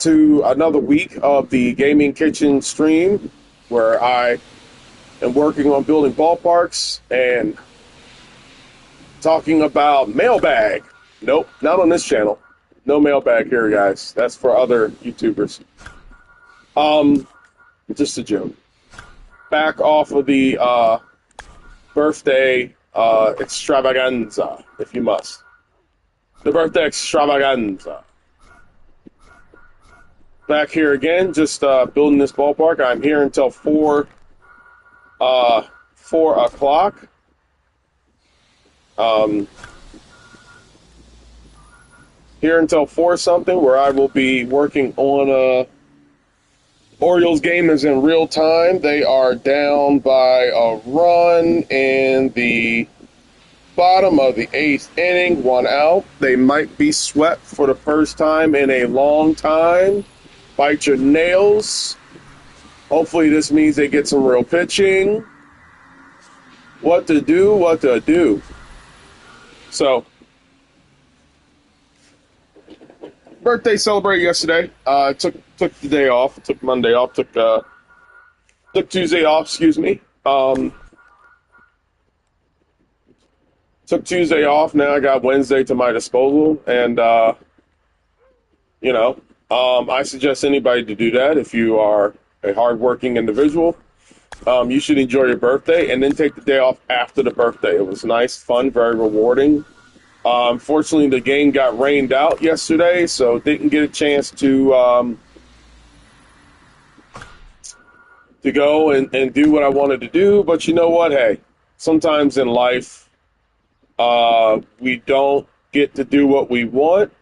to another week of the Gaming Kitchen stream where I am working on building ballparks and talking about mailbag. Nope, not on this channel. No mailbag here, guys. That's for other YouTubers. Just a joke. Back off of the birthday extravaganza, if you must. The birthday extravaganza. Back here again, just building this ballpark. I'm here until 4 o'clock. Here until 4 something, where I will be working on Orioles game is in real time. They are down by a run in the bottom of the 8th inning, 1 out. They might be swept for the first time in a long time. Bite your nails. Hopefully this means they get some real pitching. What to do. So, birthday celebrated yesterday. Took the day off. Took Monday off. Took Tuesday off. Excuse me. Took Tuesday off. Now I got Wednesday to my disposal, and I suggest anybody to do that if you are a hardworking individual. You should enjoy your birthday and then take the day off after the birthday. It was nice, fun, very rewarding. Unfortunately, the game got rained out yesterday, so didn't get a chance to go and do what I wanted to do. But you know what? Hey, sometimes in life, we don't get to do what we want,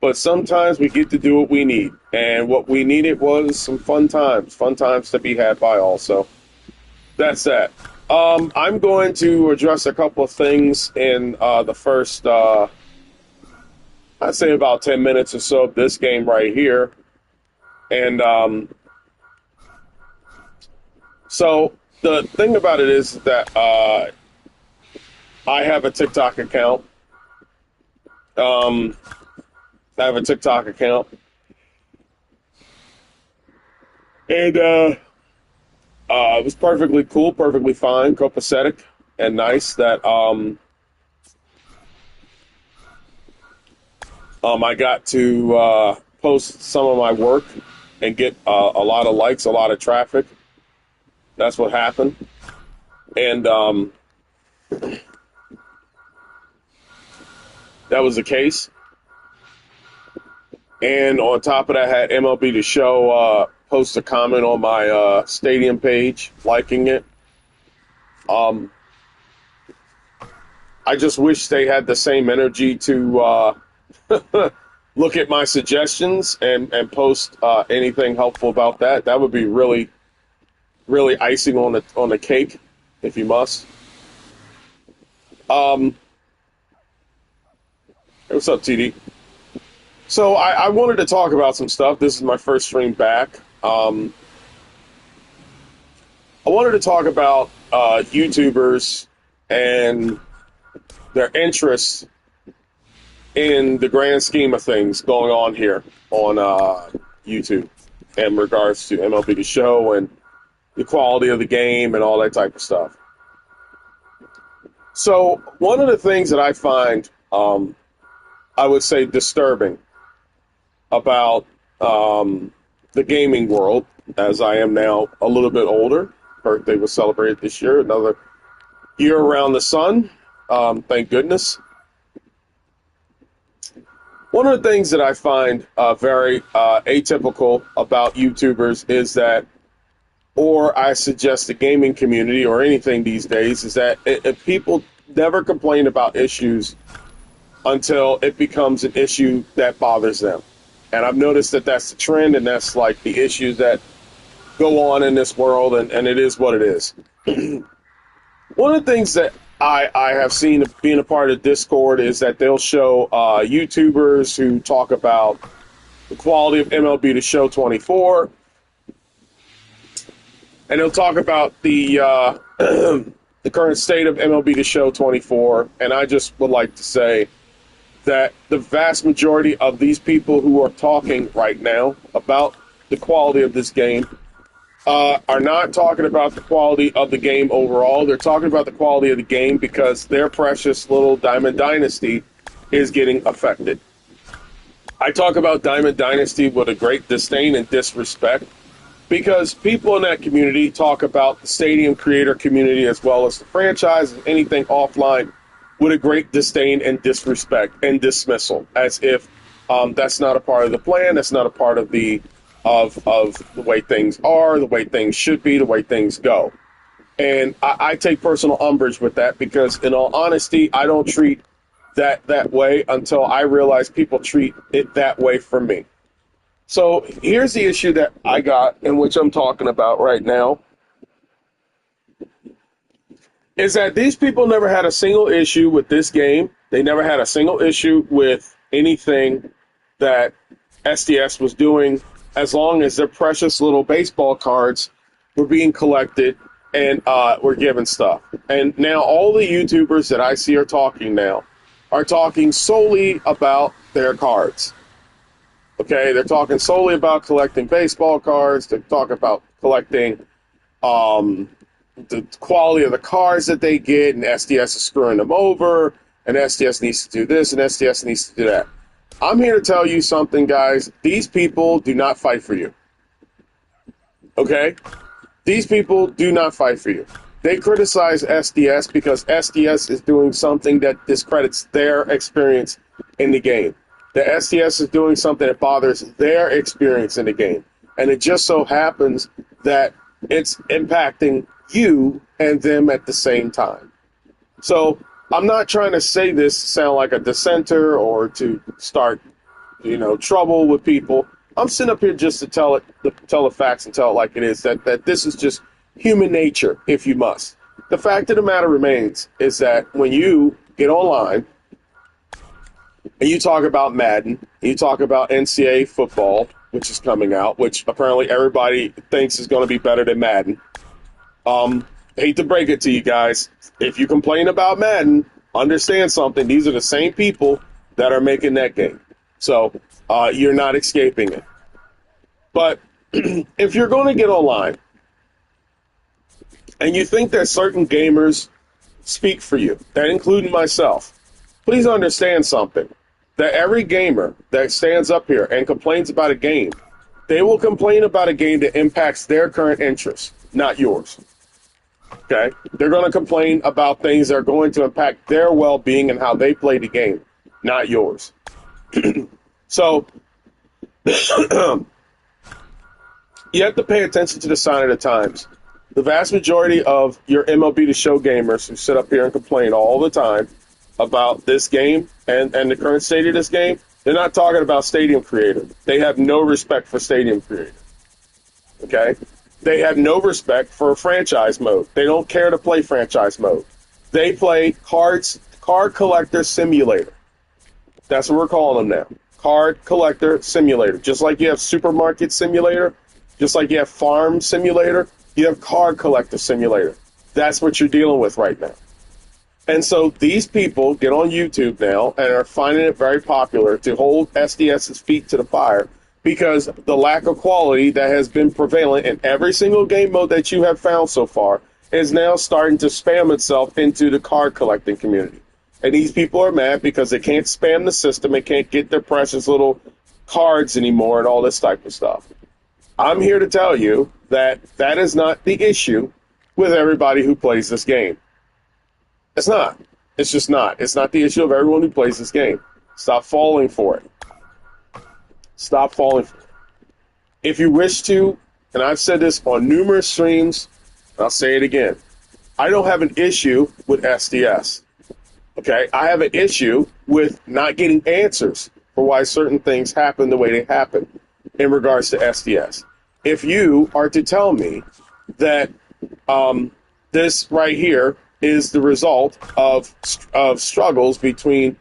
but sometimes we get to do what we need. And what we needed was some fun times to be had by all. So that's that. I'm going to address a couple of things in the first, I'd say about 10 minutes or so of this game right here. And so the thing about it is that I have a TikTok account. And it was perfectly cool, perfectly fine, copacetic, and nice that I got to post some of my work and get a lot of likes, a lot of traffic. That's what happened. And that was the case. And on top of that, I had MLB The Show post a comment on my Stadium page, liking it. I just wish they had the same energy to look at my suggestions and post anything helpful about that. That would be really, really icing on the cake, if you must. Hey, what's up, TD? So I wanted to talk about some stuff. This is my first stream back. I wanted to talk about YouTubers and their interest in the grand scheme of things going on here on YouTube in regards to MLB The Show and the quality of the game and all that type of stuff. So one of the things that I find, I would say, disturbing about the gaming world, as I am now a little bit older. Birthday was celebrated this year, another year around the sun, thank goodness. One of the things that I find very atypical about YouTubers is that, or I suggest the gaming community or anything these days, is that people never complain about issues until it becomes an issue that bothers them. And I've noticed that that's the trend, and that's like the issues that go on in this world, and it is what it is. One of the things that I have seen being a part of Discord is that they'll show YouTubers who talk about the quality of MLB The Show 24, and they'll talk about the the current state of MLB The Show 24, and I just would like to say that the vast majority of these people who are talking right now about the quality of this game are not talking about the quality of the game overall. They're talking about the quality of the game because their precious little Diamond Dynasty is getting affected. I talk about Diamond Dynasty with a great disdain and disrespect because people in that community talk about the stadium creator community as well as the franchise and anything offline with a great disdain and disrespect and dismissal, as if that's not a part of the plan, that's not a part of the the way things are, the way things should be, the way things go. And I take personal umbrage with that because, in all honesty, I don't treat that way until I realize people treat it that way for me. So here's the issue that I got, in which I'm talking about right now, is that these people never had a single issue with this game. They never had a single issue with anything that SDS was doing, as long as their precious little baseball cards were being collected and were given stuff. And now all the YouTubers that I see are talking solely about their cards. Okay, they're talking solely about collecting baseball cards. They're talking about collecting the quality of the cards that they get, and SDS is screwing them over, and SDS needs to do this, and SDS needs to do that. I'm here to tell you something, guys. These people do not fight for you. Okay? These people do not fight for you. They criticize SDS because SDS is doing something that discredits their experience in the game. The SDS is doing something that bothers their experience in the game. And it just so happens that it's impacting you and them at the same time. So I'm not trying to say this to sound like a dissenter or to start, trouble with people. I'm sitting up here just to tell the facts and tell it like it is, that this is just human nature, if you must. The fact of the matter remains is that when you get online and you talk about Madden, you talk about NCAA football, which is coming out, which apparently everybody thinks is going to be better than Madden. Hate to break it to you guys. If you complain about Madden, understand something. These are the same people that are making that game. So you're not escaping it. But if you're going to get online and you think that certain gamers speak for you, that including myself, please understand something. That every gamer that stands up here and complains about a game, they will complain about a game that impacts their current interests, not yours. Okay? They're going to complain about things that are going to impact their well-being and how they play the game, not yours. So, you have to pay attention to the sign of the times. The vast majority of your MLB The Show gamers who sit up here and complain all the time about this game and the current state of this game, they're not talking about Stadium Creator. They have no respect for Stadium Creator. Okay? They have no respect for franchise mode. They don't care to play franchise mode. They play Card Collector Simulator. That's what we're calling them now. Card Collector Simulator. Just like you have Supermarket Simulator, just like you have Farm Simulator, you have Card Collector Simulator. That's what you're dealing with right now. And so these people get on YouTube now and are finding it very popular to hold SDS's feet to the fire because the lack of quality that has been prevalent in every single game mode that you have found so far is now starting to spam itself into the card collecting community. And these people are mad because they can't spam the system and can't get their precious little cards anymore and all this type of stuff. I'm here to tell you that that is not the issue with everybody who plays this game. It's not. It's just not. It's not the issue of everyone who plays this game. Stop falling for it. Stop falling for it. If you wish to, and I've said this on numerous streams, and I'll say it again, I don't have an issue with SDS. Okay? I have an issue with not getting answers for why certain things happen the way they happen in regards to SDS. If you are to tell me that this right here is the result of struggles between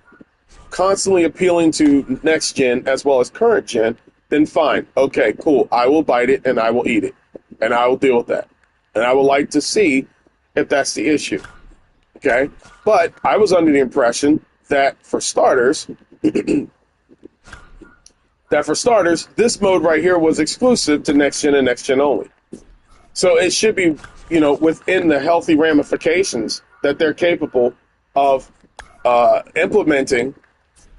constantly appealing to next gen as well as current gen, then fine. Okay, cool. I will bite it and I will eat it. And I will deal with that. And I would like to see if that's the issue. Okay? But I was under the impression that, for starters, that for starters, this mode right here was exclusive to next gen and next gen only. So it should be, within the healthy ramifications that they're capable of implementing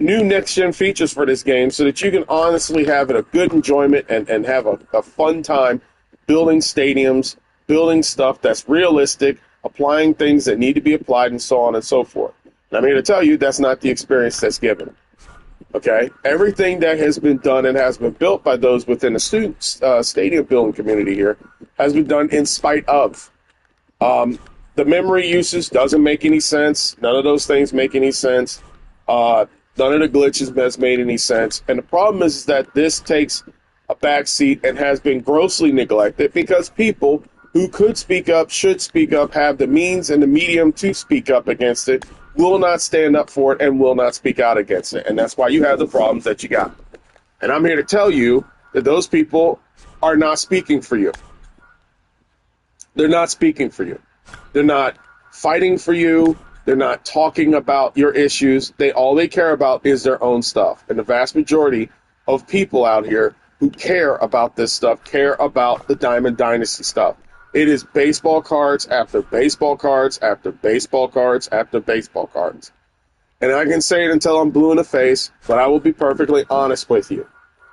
new next-gen features for this game so that you can honestly have a good enjoyment and have a fun time building stadiums, building stuff that's realistic, applying things that need to be applied, and so on and so forth. And I'm here to tell you that's not the experience that's given. Okay? Everything that has been done and has been built by those within the student stadium building community here has been done in spite of. The memory usage doesn't make any sense. None of those things make any sense. None of the glitches has made any sense. And the problem is that this takes a backseat and has been grossly neglected because people who could speak up, should speak up, have the means and the medium to speak up against it, will not stand up for it and will not speak out against it. And that's why you have the problems that you got. And I'm here to tell you that those people are not speaking for you. They're not speaking for you. They're not fighting for you. They're not talking about your issues. All they care about is their own stuff. And the vast majority of people out here who care about this stuff care about the Diamond Dynasty stuff. It is baseball cards after baseball cards after baseball cards after baseball cards. And I can say it until I'm blue in the face, but I will be perfectly honest with you.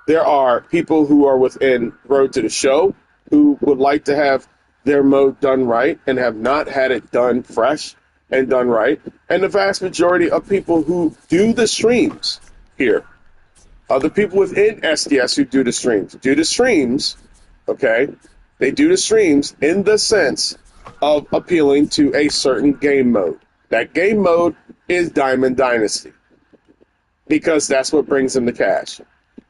There are people who are within Road to the Show who would like to have their mode done right and have not had it done fresh and done right. And the vast majority of people who do the streams here are the people within SDS who do the streams, okay? They do the streams in the sense of appealing to a certain game mode. That game mode is Diamond Dynasty because that's what brings them the cash.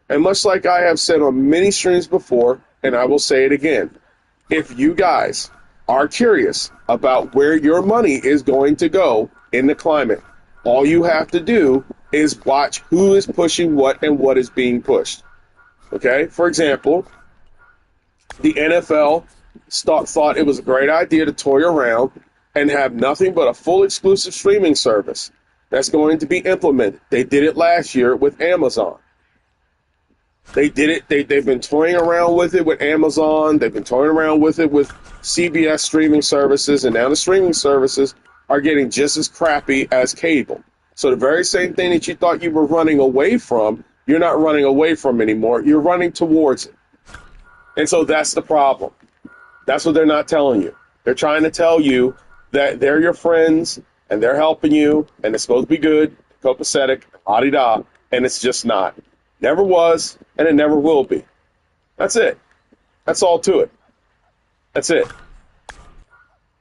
And much like I have said on many streams before, and I will say it again, if you guys are curious about where your money is going to go in the climate, all you have to do is watch who is pushing what and what is being pushed. Okay? For example, the NFL thought it was a great idea to toy around and have nothing but a full exclusive streaming service that's going to be implemented. They did it last year with Amazon. They did it. They've been toying around with it with Amazon. They've been toying around with it with CBS streaming services. And now the streaming services are getting just as crappy as cable. So the very same thing that you thought you were running away from, you're not running away from anymore. You're running towards it. And so that's the problem. That's what they're not telling you. They're trying to tell you that they're your friends and they're helping you and it's supposed to be good, copacetic, la-di-da, and it's just not. Never was, and it never will be. That's it. That's all to it. That's it.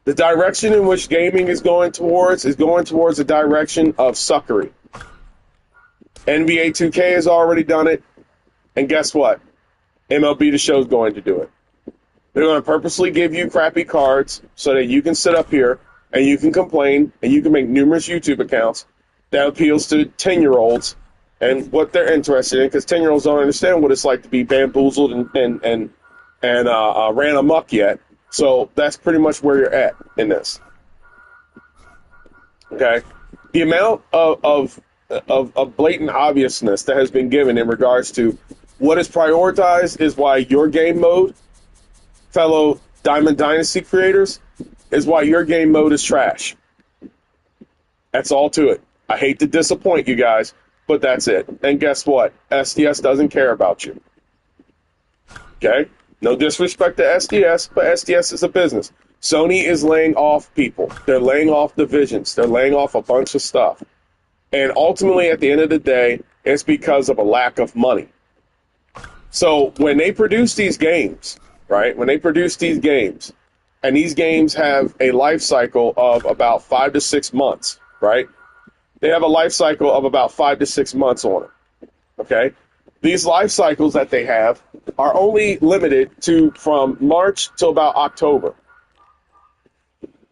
The direction in which gaming is going towards the direction of suckery. NBA 2K has already done it, and guess what? MLB The Show is going to do it. They're going to purposely give you crappy cards so that you can sit up here and you can complain and you can make numerous YouTube accounts that appeals to 10-year-olds and what they're interested in, because 10-year-olds don't understand what it's like to be bamboozled and ran amok yet. So that's pretty much where you're at in this. Okay? The amount of blatant obviousness that has been given in regards to what is prioritized is why your game mode, fellow Diamond Dynasty creators, is why your game mode is trash. That's all to it. I hate to disappoint you guys, but that's it. And guess what? SDS doesn't care about you. Okay? No disrespect to SDS, but SDS is a business. Sony is laying off people. They're laying off divisions. They're laying off a bunch of stuff. And ultimately, at the end of the day, it's because of a lack of money. So when they produce these games, right? When they produce these games, and these games have a life cycle of about 5 to 6 months, right? They have a life cycle of about 5 to 6 months on them, okay? These life cycles that they have are only limited to from March to about October,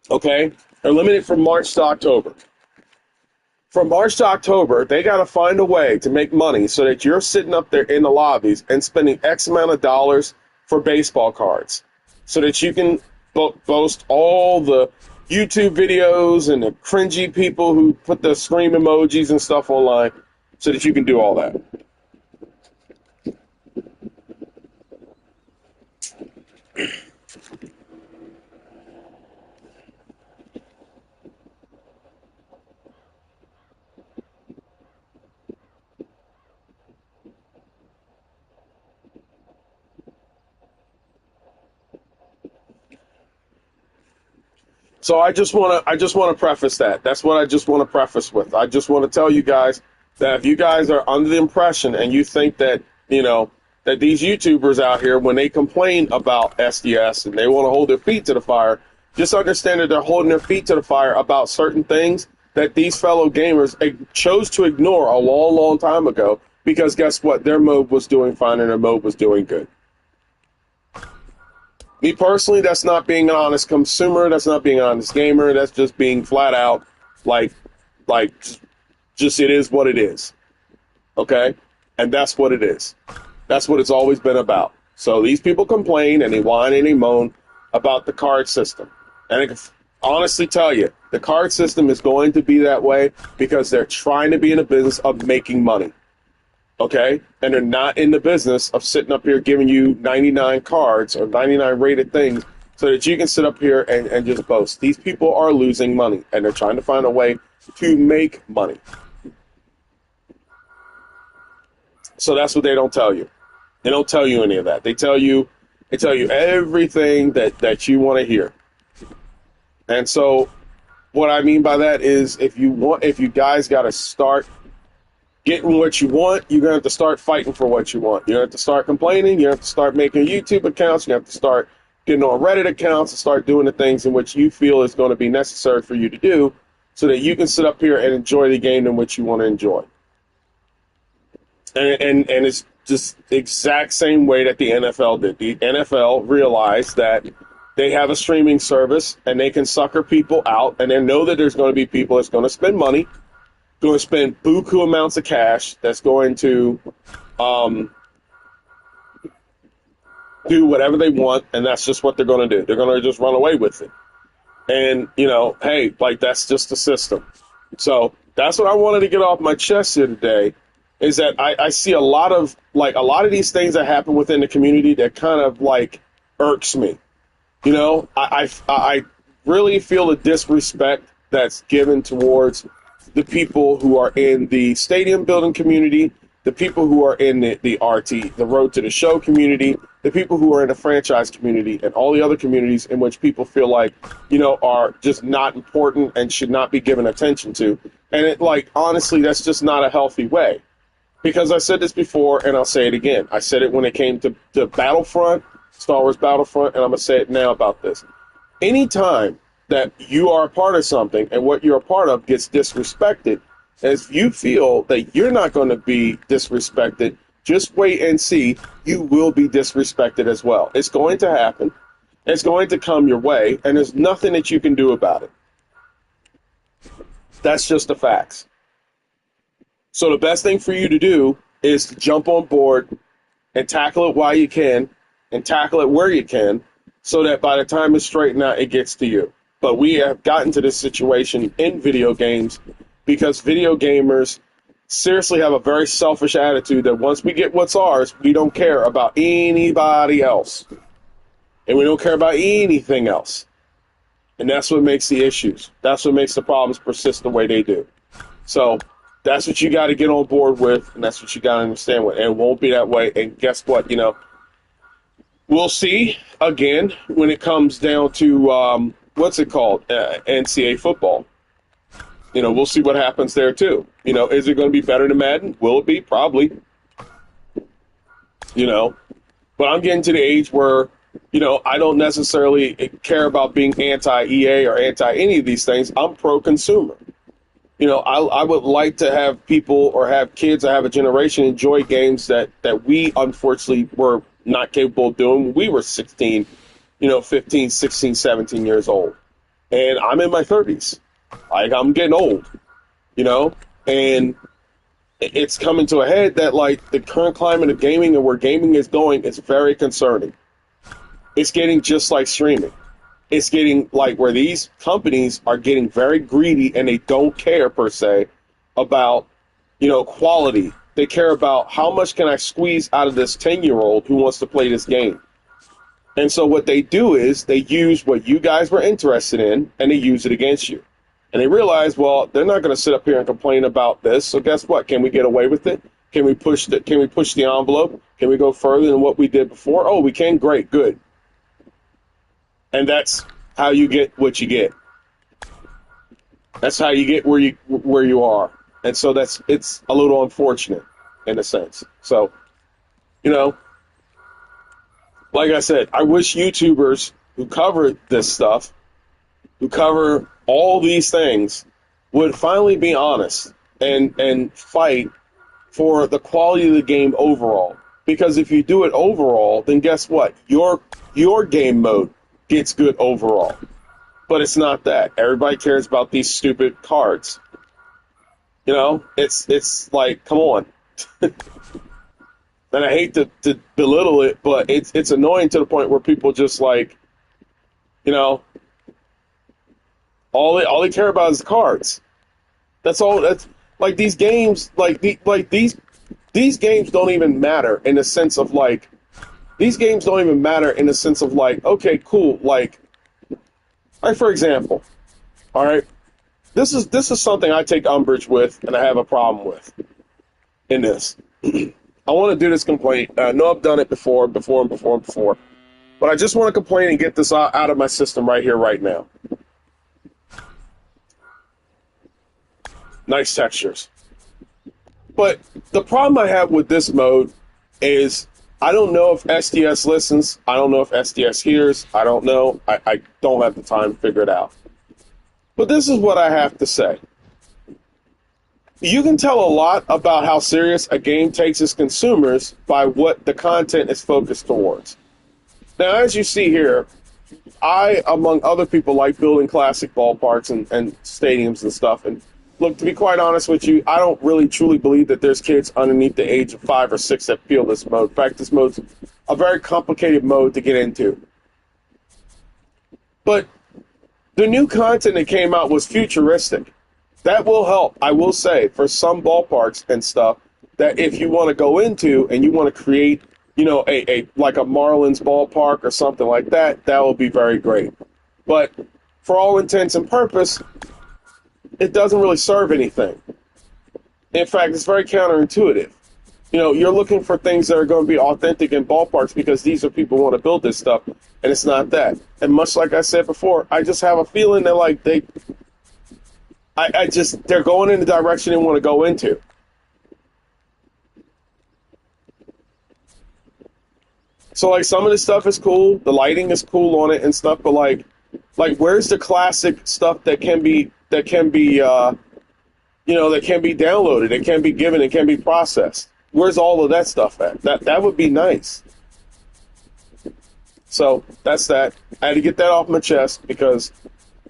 okay? They're limited from March to October. From March to October, they got to find a way to make money so that you're sitting up there in the lobbies and spending X amount of dollars for baseball cards so that you can boast all the YouTube videos and the cringy people who put the scream emojis and stuff online so that you can do all that. So I just want to preface that. That's what I just want to preface with. I just want to tell you guys that if you guys are under the impression and you think that, that these YouTubers out here, when they complain about SDS and they want to hold their feet to the fire, just understand that they're holding their feet to the fire about certain things that these fellow gamers chose to ignore a long, long time ago, because guess what? Their mode was doing fine and their mode was doing good. Me personally, that's not being an honest consumer. That's not being an honest gamer. That's just being flat out just it is what it is. Okay? And that's what it is. That's what it's always been about. So these people complain and they whine and they moan about the card system. And I can honestly tell you, the card system is going to be that way because they're trying to be in the business of making money. Okay? And they're not in the business of sitting up here giving you 99 cards or 99 rated things so that you can sit up here and just boast. These people are losing money, and they're trying to find a way to make money. So that's what they don't tell you. They don't tell you any of that. They tell you everything that you want to hear. And so what I mean by that is if you guys got to start getting what you want, you're going to have to start fighting for what you want. You're going to have to start complaining. You have to start making YouTube accounts. You have to start getting on Reddit accounts and start doing the things in which you feel is going to be necessary for you to do so that you can sit up here and enjoy the game in which you want to enjoy. And it's just the exact same way that the NFL did. The NFL realized that they have a streaming service and they can sucker people out, and they know that there's going to be people that's going to spend money, going to spend buku amounts of cash, that's going to do whatever they want, and that's just what they're going to do. They're going to just run away with it. And, hey, that's just the system. So that's what I wanted to get off my chest here today, is that I see a lot of these things that happen within the community that kind of, irks me. I really feel the disrespect that's given towards the people who are in the stadium building community, the people who are in the RT, the Road to the Show community, the people who are in the franchise community, and all the other communities in which people feel are just not important and should not be given attention to. And honestly, that's just not a healthy way. Because I said this before, and I'll say it again. I said it when it came to Battlefront, Star Wars Battlefront, and I'm going to say it now about this. Anytime that you are a part of something and what you're a part of gets disrespected, if you feel that you're not going to be disrespected, just wait and see. You will be disrespected as well. It's going to happen. It's going to come your way, and there's nothing that you can do about it. That's just the facts. So the best thing for you to do is to jump on board and tackle it while you can and tackle it where you can so that by the time it's straightened out, it gets to you. But we have gotten to this situation in video games because video gamers seriously have a very selfish attitude that once we get what's ours, we don't care about anybody else. And we don't care about anything else. And that's what makes the issues. That's what makes the problems persist the way they do. So that's what you got to get on board with, and that's what you got to understand with. And it won't be that way. And guess what? We'll see again when it comes down to what's it called? NCAA football. We'll see what happens there too. Is it going to be better than Madden? Will it be? Probably. But I'm getting to the age where, I don't necessarily care about being anti-EA or anti any of these things. I'm pro-consumer. I would like to have people or have kids or have a generation enjoy games that we unfortunately were not capable of doing when we were 16, 15, 16, 17 years old. And I'm in my 30s. I'm getting old, and it's coming to a head that the current climate of gaming and where gaming is going is very concerning. It's getting just like streaming. It's getting where these companies are getting very greedy and they don't care per se about, quality. They care about how much can I squeeze out of this 10-year-old who wants to play this game. And so what they do is they use what you guys were interested in and they use it against you. And they realize, well, they're not going to sit up here and complain about this. So guess what? Can we get away with it? Can we push the envelope? Can we go further than what we did before? Oh, we can. Great. Good. And that's how you get what you get. That's how you get where you are. And so it's a little unfortunate in a sense. So, like I said, I wish YouTubers who cover this stuff, who cover all these things, would finally be honest and fight for the quality of the game overall. Because if you do it overall, then guess what? Your game mode gets good overall. But it's not that. Everybody cares about these stupid cards. It's like, come on. And I hate to belittle it, but it's annoying to the point where people just like, all they care about is the cards. That's all. That's like these games, these games don't even matter in the sense of like, okay, cool. Like, for example, all right, this is something I take umbrage with and I have a problem with in this. I want to do this complaint. I know I've done it before, but I just want to complain and get this out of my system right here, right now. Nice textures. But the problem I have with this mode is I don't know if SDS listens. I don't know if SDS hears. I don't know. I don't have the time to figure it out. But this is what I have to say. You can tell a lot about how serious a game takes its consumers by what the content is focused towards. Now, as you see here, I, among other people, like building classic ballparks and stadiums and stuff. And look, to be quite honest with you, I don't really truly believe that there's kids underneath the age of 5 or 6 that feel this mode. In fact, this mode's a very complicated mode to get into. But the new content that came out was futuristic. That will help, I will say, for some ballparks and stuff, that if you want to go into and you want to create, a like a Marlins ballpark or something like that, that will be very great. But for all intents and purpose, it doesn't really serve anything. In fact, it's very counterintuitive. You're looking for things that are going to be authentic in ballparks because these are people who want to build this stuff, and it's not that. And much like I said before, I just have a feeling that they're going in the direction they want to go into. So like some of this stuff is cool, the lighting is cool on it and stuff, but like where's the classic stuff that can be downloaded, it can be given, it can be processed. Where's all of that stuff at? That would be nice. So that's that. I had to get that off my chest because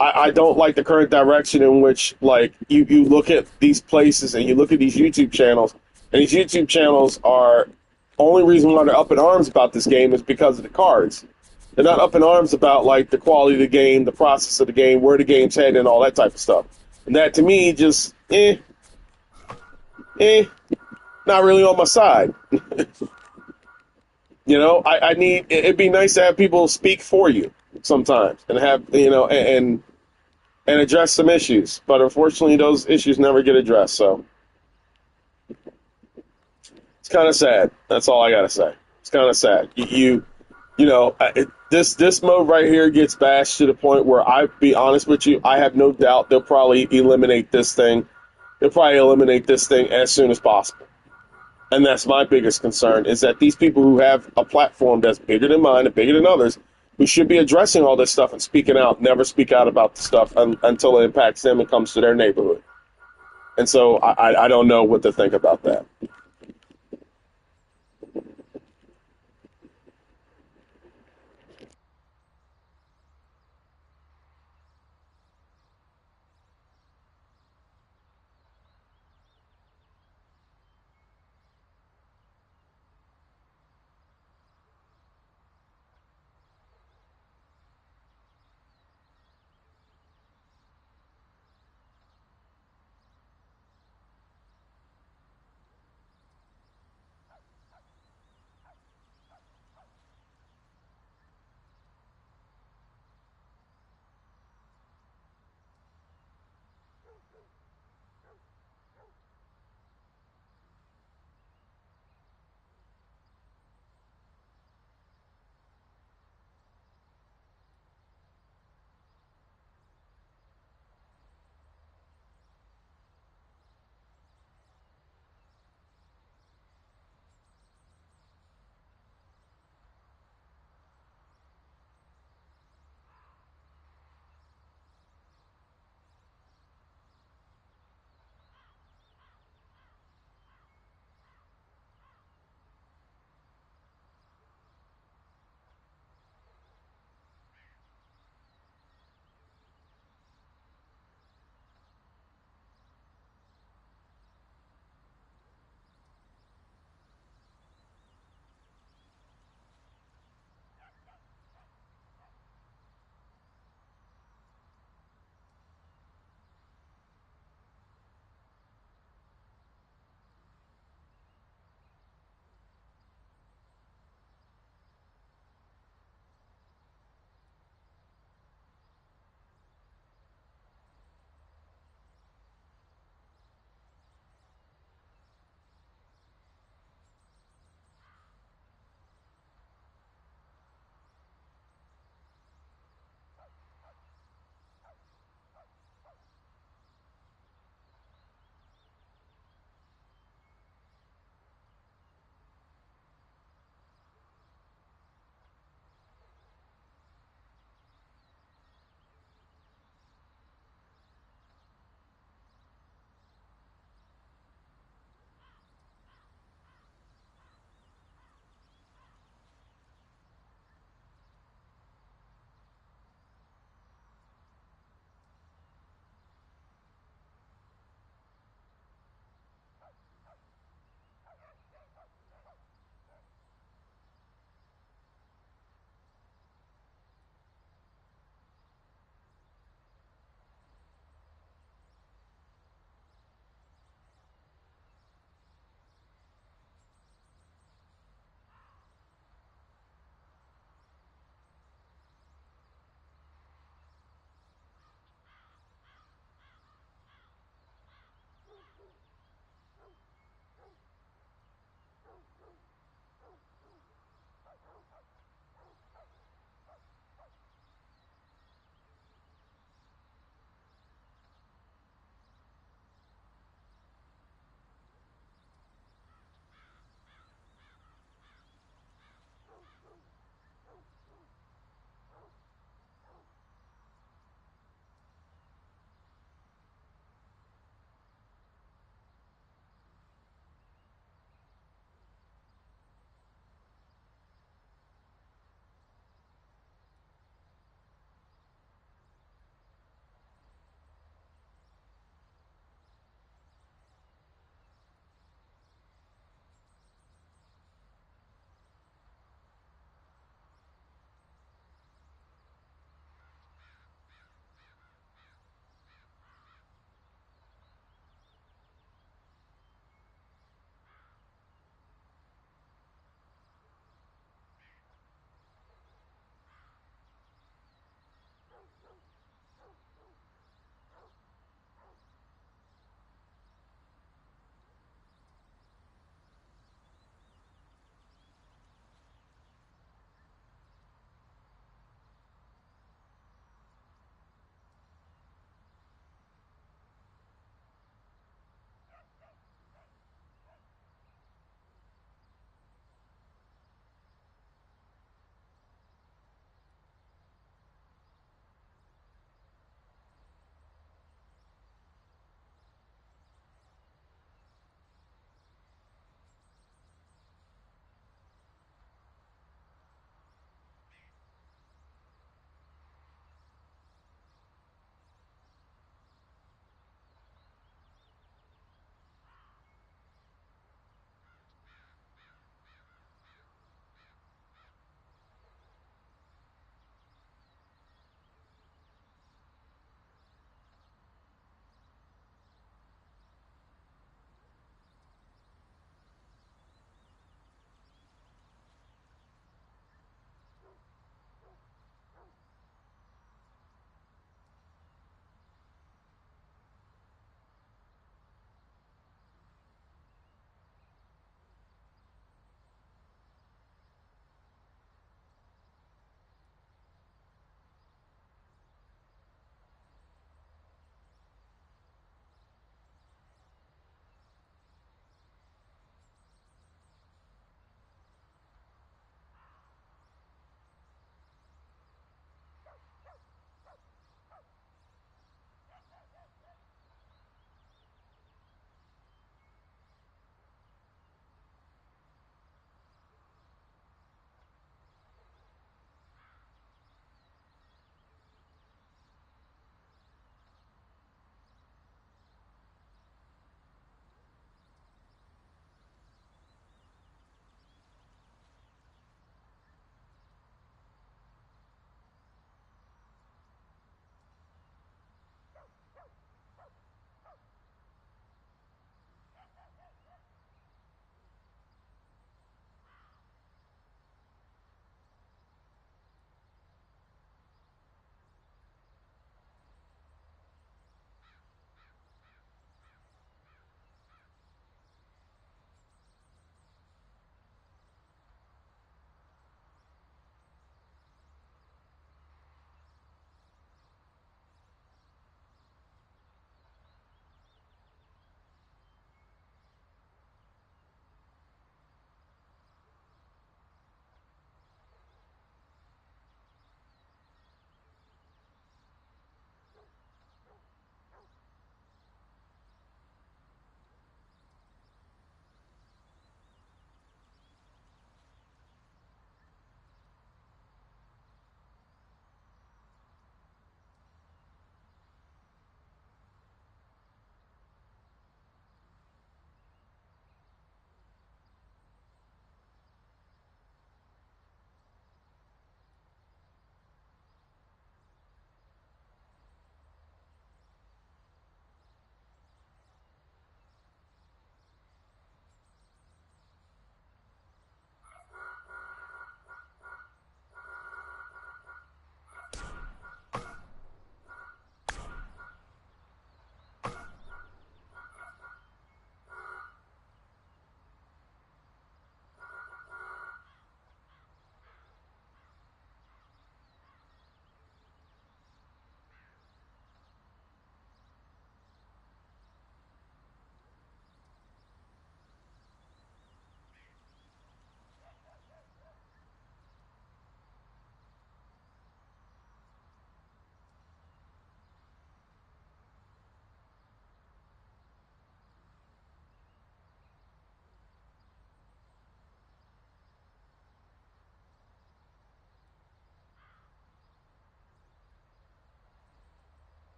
I don't like the current direction in which, like, you look at these places and you look at these YouTube channels, and these YouTube channels are, only reason why they're up in arms about this game is because of the cards. They're not up in arms about, like, the quality of the game, the process of the game, where the game's headed, and all that type of stuff. And that, to me, just, not really on my side. I need, it'd be nice to have people speak for you sometimes and have, and address some issues. But unfortunately, those issues never get addressed. So it's kind of sad. That's all I got to say. It's kind of sad. This mode right here gets bashed to the point where, I'll be honest with you, I have no doubt they'll probably eliminate this thing. They'll probably eliminate this thing as soon as possible. And that's my biggest concern, is that these people who have a platform that's bigger than mine and bigger than others, who should be addressing all this stuff and speaking out, never speak out about the stuff until it impacts them and comes to their neighborhood. And so I don't know what to think about that.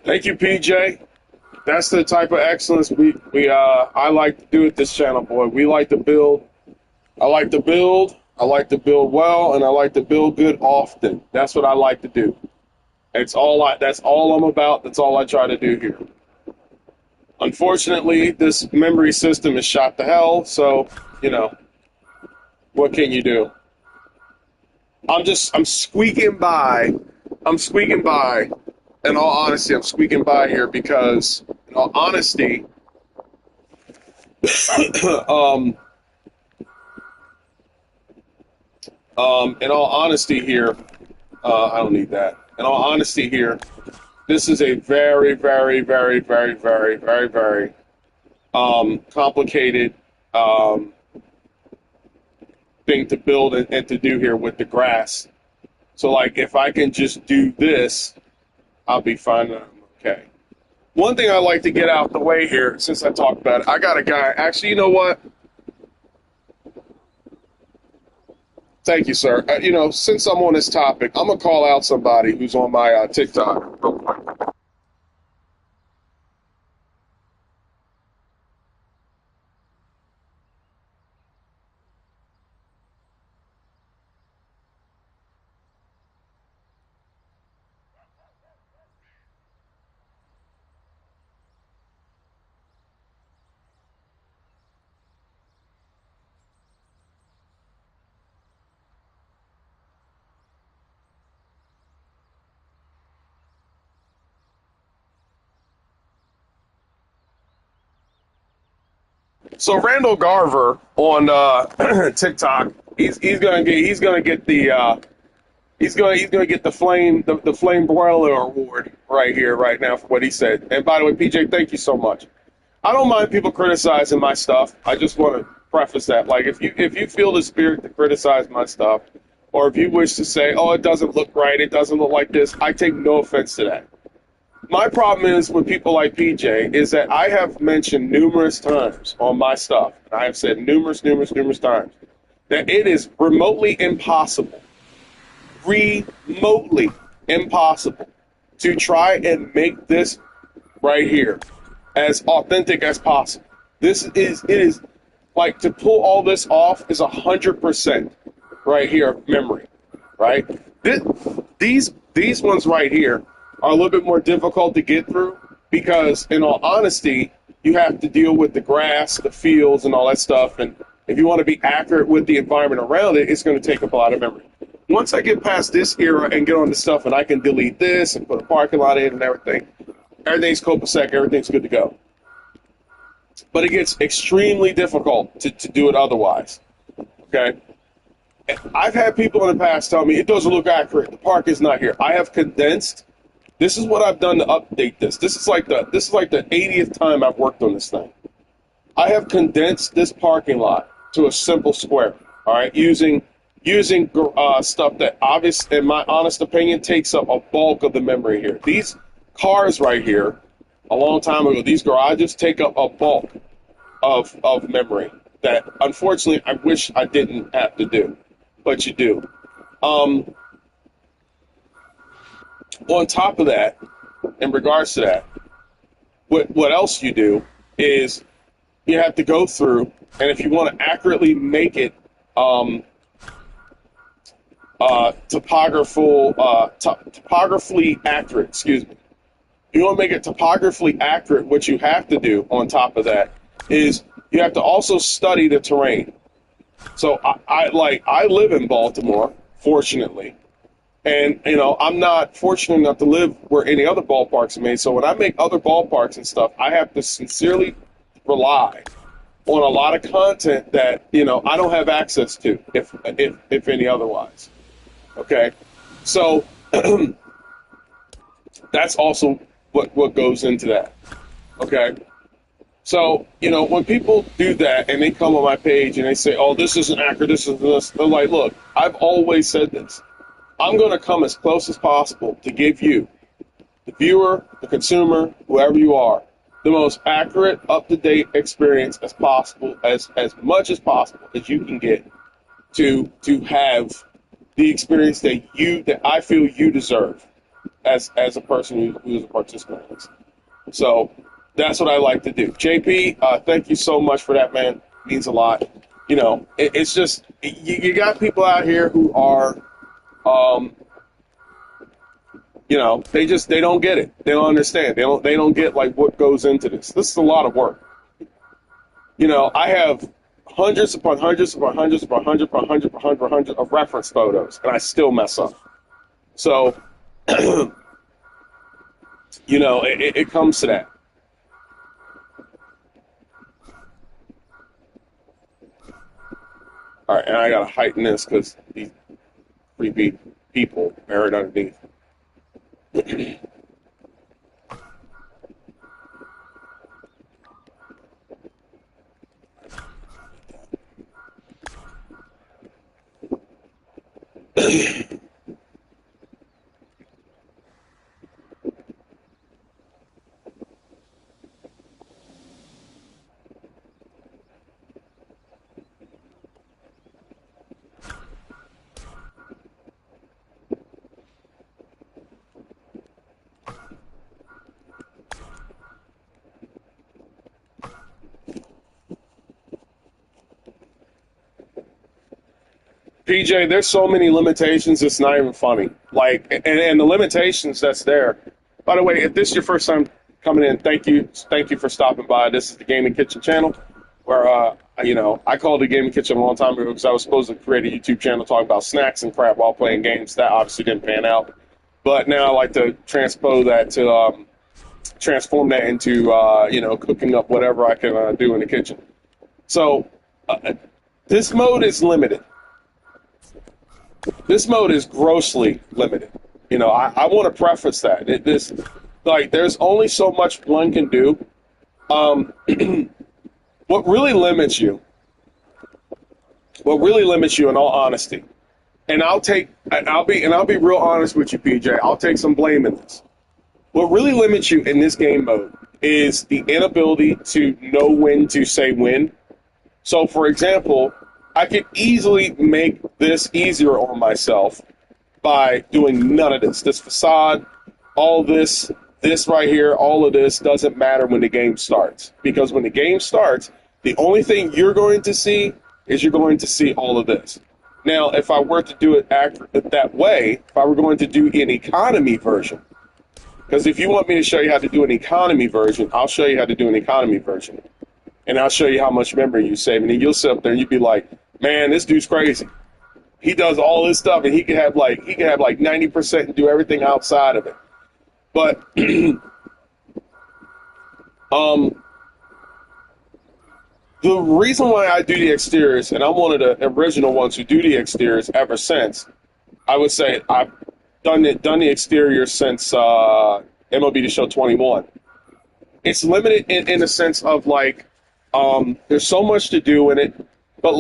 Thank you, PJ. That's the type of excellence I like to do at this channel, boy. We like to build. I like to build. I like to build well, and I like to build good often. That's what I like to do. That's all I'm about. That's all I try to do here. Unfortunately, this memory system is shot to hell, so, what can you do? I'm squeaking by. I'm squeaking by. In all honesty, I'm squeaking by here because, in all honesty, in all honesty here, I don't need that. In all honesty here, this is a very, very, very, very, very, very, very complicated thing to build and to do here with the grass. So, like, if I can just do this, I'll be fine. Okay. One thing I like to get out the way here, since I talked about it, I got a guy. Actually, you know what? Thank you, sir. Since I'm on this topic, I'm going to call out somebody who's on my TikTok real quick. So Randall Garver on TikTok, he's gonna get the flame broiler award right here right now for what he said. And by the way, PJ, thank you so much. I don't mind people criticizing my stuff. I just want to preface that. Like, if you feel the spirit to criticize my stuff, or if you wish to say, oh, it doesn't look right, it doesn't look like this, I take no offense to that. My problem is with people like PJ is that I have mentioned numerous times on my stuff, and I have said numerous times, that it is remotely impossible to try and make this right here as authentic as possible. It is like, to pull all this off is 100% right here memory, right? These ones right here are a little bit more difficult to get through because, in all honesty, you have to deal with the grass, the fields, and all that stuff. And if you want to be accurate with the environment around it, it's going to take up a lot of memory. Once I get past this era and get on the stuff and I can delete this and put a parking lot in and everything's copacetic, everything's good to go. But it gets extremely difficult to do it otherwise, okay? I've had people in the past tell me, it doesn't look accurate, the park is not here. I have condensed. This is what I've done to update this. This is like the 80th time I've worked on this thing. I have condensed this parking lot to a simple square, all right, using stuff that, obviously, in my honest opinion, takes up a bulk of the memory here. These cars right here, a long time ago, these garages take up a bulk of memory that, unfortunately, I wish I didn't have to do, but you do. On top of that, in regards to that, what else you do is you have to go through, and if you want to accurately make it topographically accurate, excuse me. If you want to make it topographically accurate, what you have to do on top of that is you have to also study the terrain. So I live in Baltimore, fortunately. And, I'm not fortunate enough to live where any other ballparks are made. So when I make other ballparks and stuff, I have to sincerely rely on a lot of content that, I don't have access to, if any otherwise. Okay? So that's also what goes into that. Okay? So, when people do that and they come on my page and they say, oh, this isn't accurate, this isn't this, they're like, look, I've always said this. I'm going to come as close as possible to give you, the viewer, the consumer, whoever you are, the most accurate, up-to-date experience as possible, as much as possible as you can get to have the experience that I feel you deserve as a person who's a participant in this. So that's what I like to do. JP, thank you so much for that, man. It means a lot. It's just you got people out here who are, they don't get it. They don't understand. They don't get like what goes into this. This is a lot of work. I have hundreds upon hundreds upon hundreds upon hundreds upon hundreds upon hundreds upon hundreds of reference photos, and I still mess up. So, it comes to that. All right, and I gotta heighten this because these creepy people buried underneath. PJ, there's so many limitations, it's not even funny. Like, and the limitations that's there. By the way, if this is your first time coming in, thank you for stopping by. This is the Gaming Kitchen channel, where I called it Gaming Kitchen a long time ago because I was supposed to create a YouTube channel talking about snacks and crap while playing games. That obviously didn't pan out, but now I like to transform that into cooking up whatever I can do in the kitchen. So this mode is limited. This mode is grossly limited. I want to preface that. There's only so much one can do. What really limits you, in all honesty, and I'll be real honest with you, PJ. I'll take some blame in this. What really limits you in this game mode is the inability to know when to say when. So, for example, I could easily make this easier on myself by doing none of this. This facade, all this right here, all of this doesn't matter when the game starts. Because when the game starts, the only thing you're going to see is you're going to see all of this. Now, if I were to do it that way, if I were going to do an economy version, because if you want me to show you how to do an economy version, I'll show you how to do an economy version. And I'll show you how much memory you save. And then you'll sit up there and you'll be like, man, this dude's crazy. He does all this stuff and he can have like 90% and do everything outside of it. But the reason why I do the exteriors, and I'm one of the original ones who do the exteriors ever since, I would say I've done the exterior since MLB The Show 21. It's limited in the sense of there's so much to do in it, but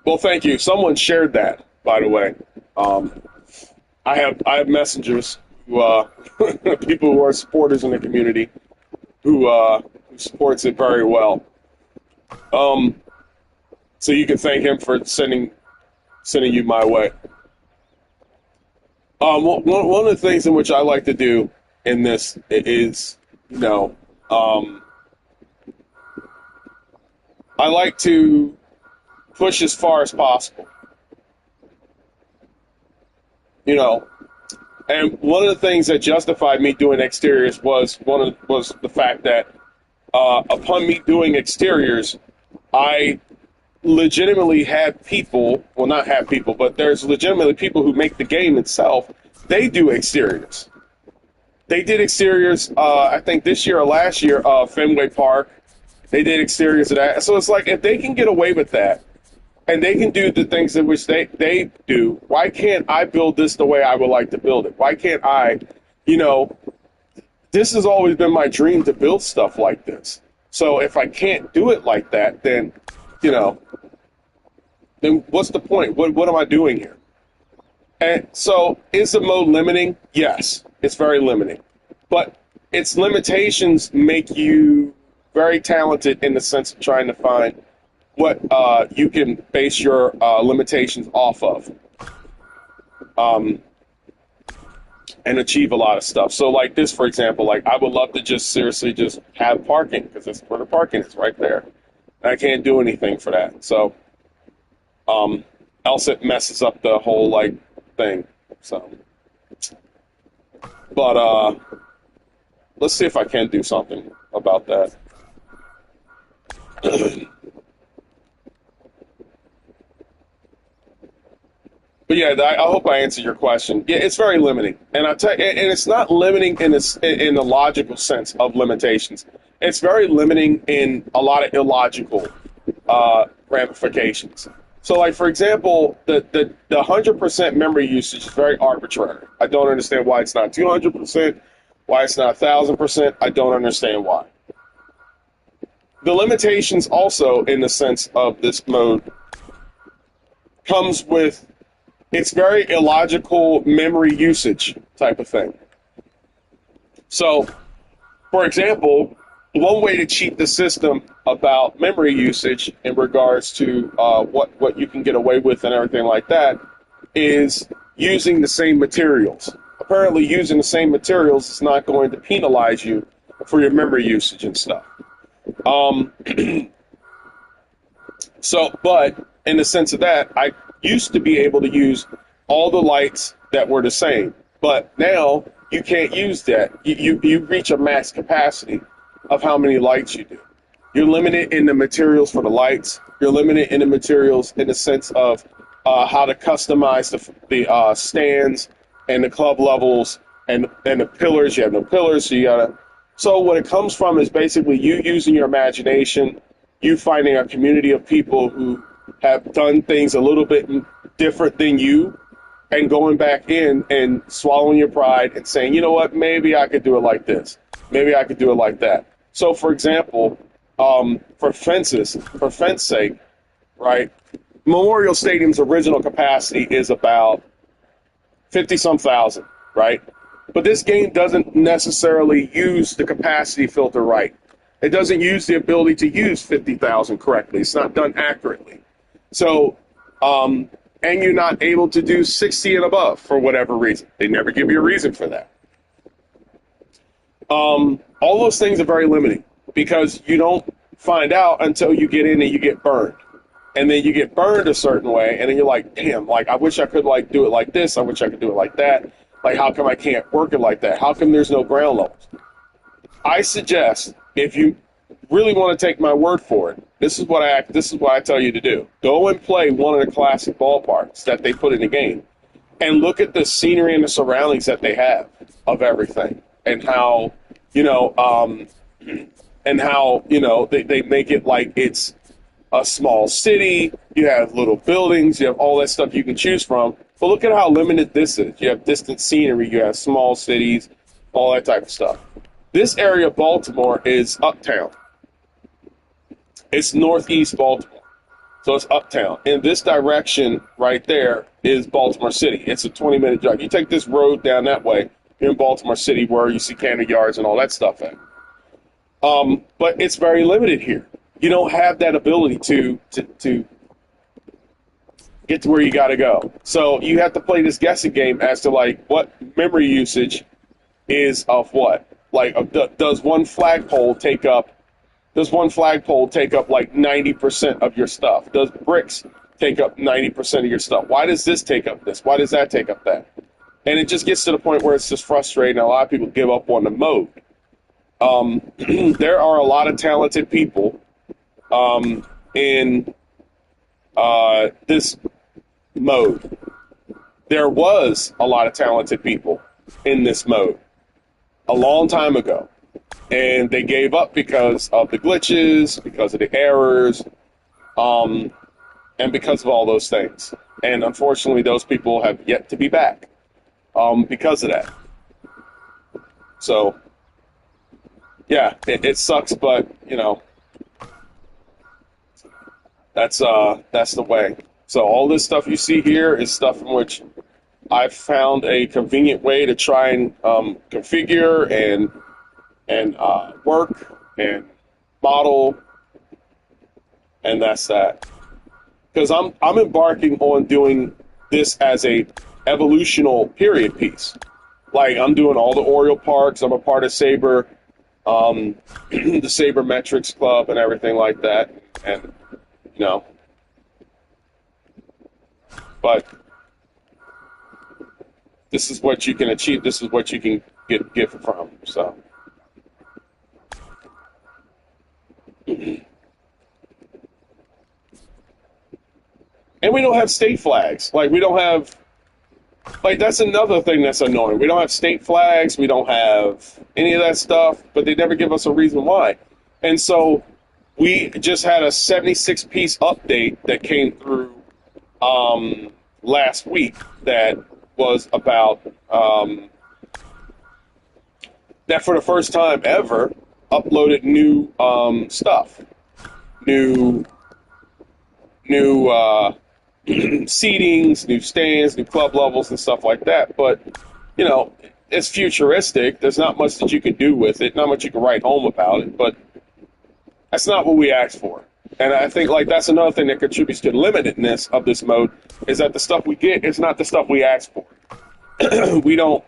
well, thank you. Someone shared that, by the way. I have messengers who people who are supporters in the community who supports it very well. So you can thank him for sending you my way. One of the things in which I like to do in this is, I like to push as far as possible. And one of the things that justified me doing exteriors was the fact that upon me doing exteriors, I legitimately had people, well, not have people, but there's legitimately people who make the game itself. They do exteriors. They did exteriors, I think this year or last year, Fenway Park. They did exteriors of that. So it's like, if they can get away with that, and they can do the things in which they do, why can't I build this the way I would like to build it? Why can't I, this has always been my dream to build stuff like this. So if I can't do it like that, then, then what's the point? What am I doing here? And so is the mode limiting? Yes, it's very limiting. But its limitations make you very talented in the sense of trying to find what you can base your limitations off of, and achieve a lot of stuff. So like this, for example, like I would love to just seriously just have parking, because that's where the parking is, right there. And I can't do anything for that. So else it messes up the whole like thing. So, but let's see if I can do something about that. But yeah, I hope I answered your question. Yeah, it's very limiting, and and it's not limiting in the logical sense of limitations. It's very limiting in a lot of illogical ramifications. So, like for example, the 100% memory usage is very arbitrary. I don't understand why it's not 200%, why it's not 1,000%. I don't understand why. The limitations also, in the sense of this mode, comes with it's very illogical memory usage type of thing. So, for example, one way to cheat the system about memory usage in regards to what you can get away with and everything like that is using the same materials. Apparently, using the same materials is not going to penalize you for your memory usage and stuff. So, but in the sense of that, I used to be able to use all the lights that were the same, but now you can't use that. You reach a max capacity of how many lights you do. You're limited in the materials for the lights. You're limited in the materials in the sense of how to customize the stands and the club levels and the pillars. You have no pillars, so you gotta. So what it comes from is basically you using your imagination, you finding a community of people who have done things a little bit different than you, and going back in and swallowing your pride and saying, you know what, maybe I could do it like this. Maybe I could do it like that. So, for example, for fence sake, right, Memorial Stadium's original capacity is about 50-some thousand, right? But this game doesn't necessarily use the capacity filter right. It doesn't use the ability to use 50,000 correctly. It's not done accurately. So, and you're not able to do 60 and above for whatever reason. They never give you a reason for that. All those things are very limiting because you don't find out until you get in and you get burned. And then you get burned a certain way, and then you're like, damn, like, I wish I could, like, do it like this. I wish I could do it like that. Like, how come I can't work it like that? How come there's no ground levels? I suggest, if you really want to take my word for it, this is what I tell you to do. Go and play one of the classic ballparks that they put in the game, and look at the scenery and the surroundings that they have of everything, and how, they make it like it's a small city. You have little buildings. You have all that stuff you can choose from. But look at how limited this is. You have distant scenery. You have small cities, all that type of stuff. This area of Baltimore is uptown. It's northeast Baltimore. So it's uptown. In this direction right there is Baltimore City. It's a 20-minute drive. You take this road down that way, you're in Baltimore City where you see Camden Yards and all that stuff at. But it's very limited here. You don't have that ability to get to where you got to go. So you have to play this guessing game as to, like, what memory usage is of what. Like, does one flagpole take up like 90% of your stuff? Does bricks take up 90% of your stuff? Why does this take up this? Why does that take up that? And it just gets to the point where it's just frustrating, and a lot of people give up on the mode. There are a lot of talented people in this mode. There was a lot of talented people in this mode a long time ago, and they gave up because of the glitches, because of the errors, and because of all those things. And unfortunately, those people have yet to be back because of that. So, yeah, it sucks, but that's the way. So all this stuff you see here is stuff in which I've found a convenient way to try and configure and work and model And that's that. Because I'm embarking on doing this as a evolutional period piece. Like I'm doing all the Oriole parks. I'm a part of Saber, the Saber Metrics Club and everything like that. And you know, but this is what you can achieve. This is what you can get from. So. And we don't have state flags. Like we don't have. Like that's another thing that's annoying. We don't have state flags. We don't have any of that stuff. But they never give us a reason why. And so we just had a 76-piece update that came through last week that was about that for the first time ever uploaded new stuff, new seatings, new stands, new club levels, and stuff like that. But you know, it's futuristic. There's not much that you can do with it. Not much you can write home about it. But that's not what we asked for. And I think like that's another thing that contributes to the limitedness of this mode is that the stuff we get is not the stuff we asked for. We don't.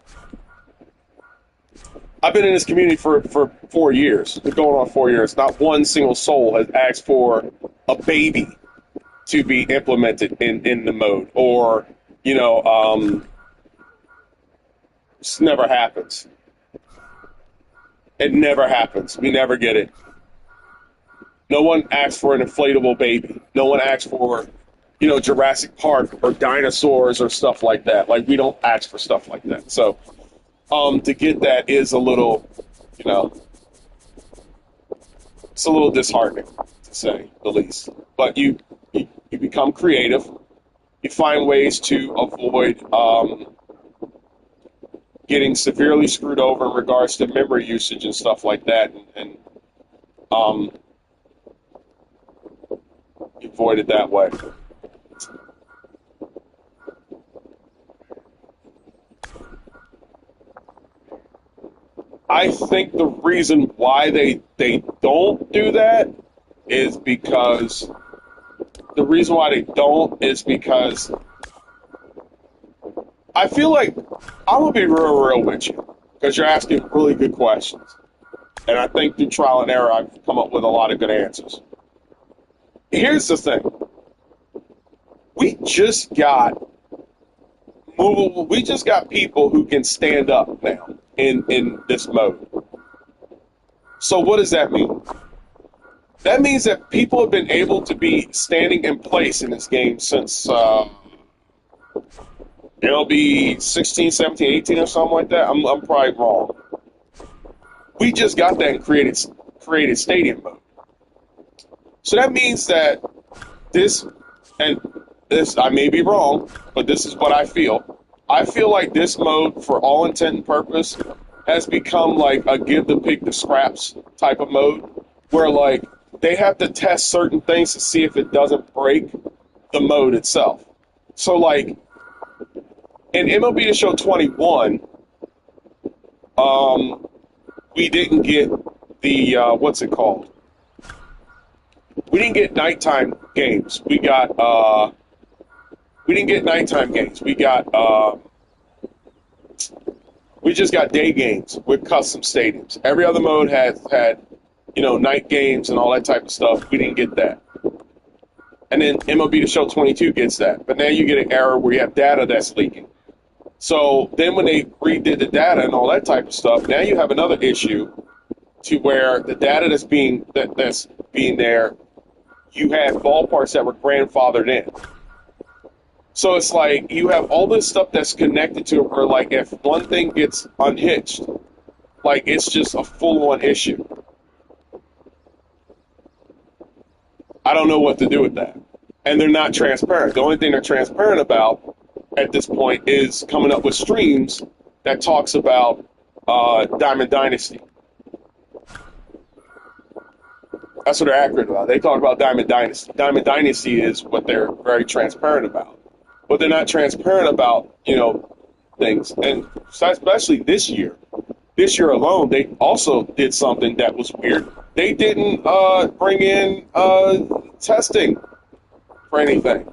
I've been in this community for 4 years. It's going on 4 years. Not one single soul has asked for a baby to be implemented in the mode, or you know, this never happens. It never happens. We never get it. No one asks for an inflatable baby. No one asks for, you know, Jurassic Park or dinosaurs or stuff like that. Like, we don't ask for stuff like that. So, to get that is a little, you know, it's a little disheartening, to say the least. But you become creative. You find ways to avoid getting severely screwed over in regards to memory usage and stuff like that. And you avoid it that way. I think the reason why they don't do that is because I feel like I'm gonna be real with you because you're asking really good questions, and I think through trial and error I've come up with a lot of good answers. Here's the thing: we just got people who can stand up now in this mode. So what does that mean? That means that people have been able to be standing in place in this game since MLB 16, 17, 18 or something like that. I'm probably wrong. We just got that and created stadium mode. So that means that this, I may be wrong, but this is what I feel. I feel like this mode, for all intent and purpose, has become like a give the pig the scraps type of mode, where like they have to test certain things to see if it doesn't break the mode itself. So like in MLB The Show 21, we didn't get the what's it called? We didn't get nighttime games. We didn't get nighttime games. We just got day games with custom stadiums. Every other mode had night games and all that type of stuff. We didn't get that. And then MLB The Show 22 gets that. But now you get an error where you have data that's leaking. So then when they redid the data and all that type of stuff, now you have another issue to where the data that's being there, you have ballparks that were grandfathered in. So it's like you have all this stuff that's connected to it where, like, if one thing gets unhitched, like, it's just a full-on issue. I don't know what to do with that. And they're not transparent. The only thing they're transparent about at this point is coming up with streams that talks about Diamond Dynasty. That's what they're accurate about. They talk about Diamond Dynasty. Diamond Dynasty is what they're very transparent about. But they're not transparent about, things. And especially this year. This year alone, they also did something that was weird. They didn't bring in testing for anything.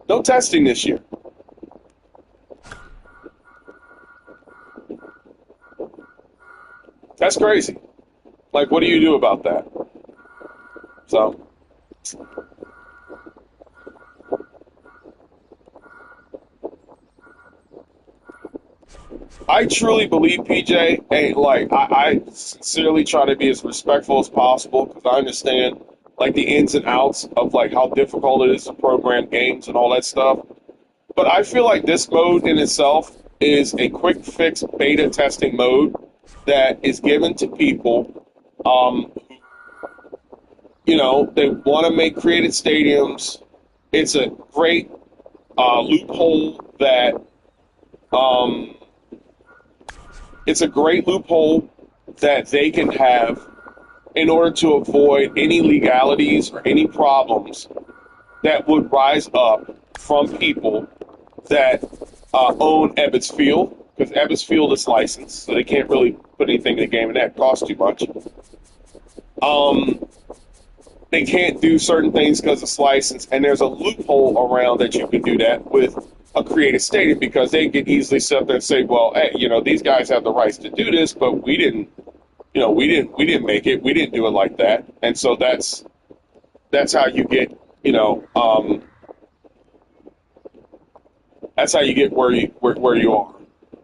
No testing this year. That's crazy. Like, what do you do about that? So, I truly believe, PJ, and like I sincerely try to be as respectful as possible because I understand like the ins and outs of like how difficult it is to program games and all that stuff. But I feel like this mode in itself is a quick fix beta testing mode that is given to people. They want to make created stadiums. It's a great loophole that it's a great loophole that they can have in order to avoid any legalities or any problems that would rise up from people that own Ebbets Field, because Ebbets Field is licensed, so they can't really put anything in the game, and that costs too much. They can't do certain things because it's licensed, and there's a loophole around that you can do that with a created stadium because they can easily sit there and say, well, hey, these guys have the rights to do this, but we didn't make it. We didn't do it like that. And so that's how you get, that's how you get where you are.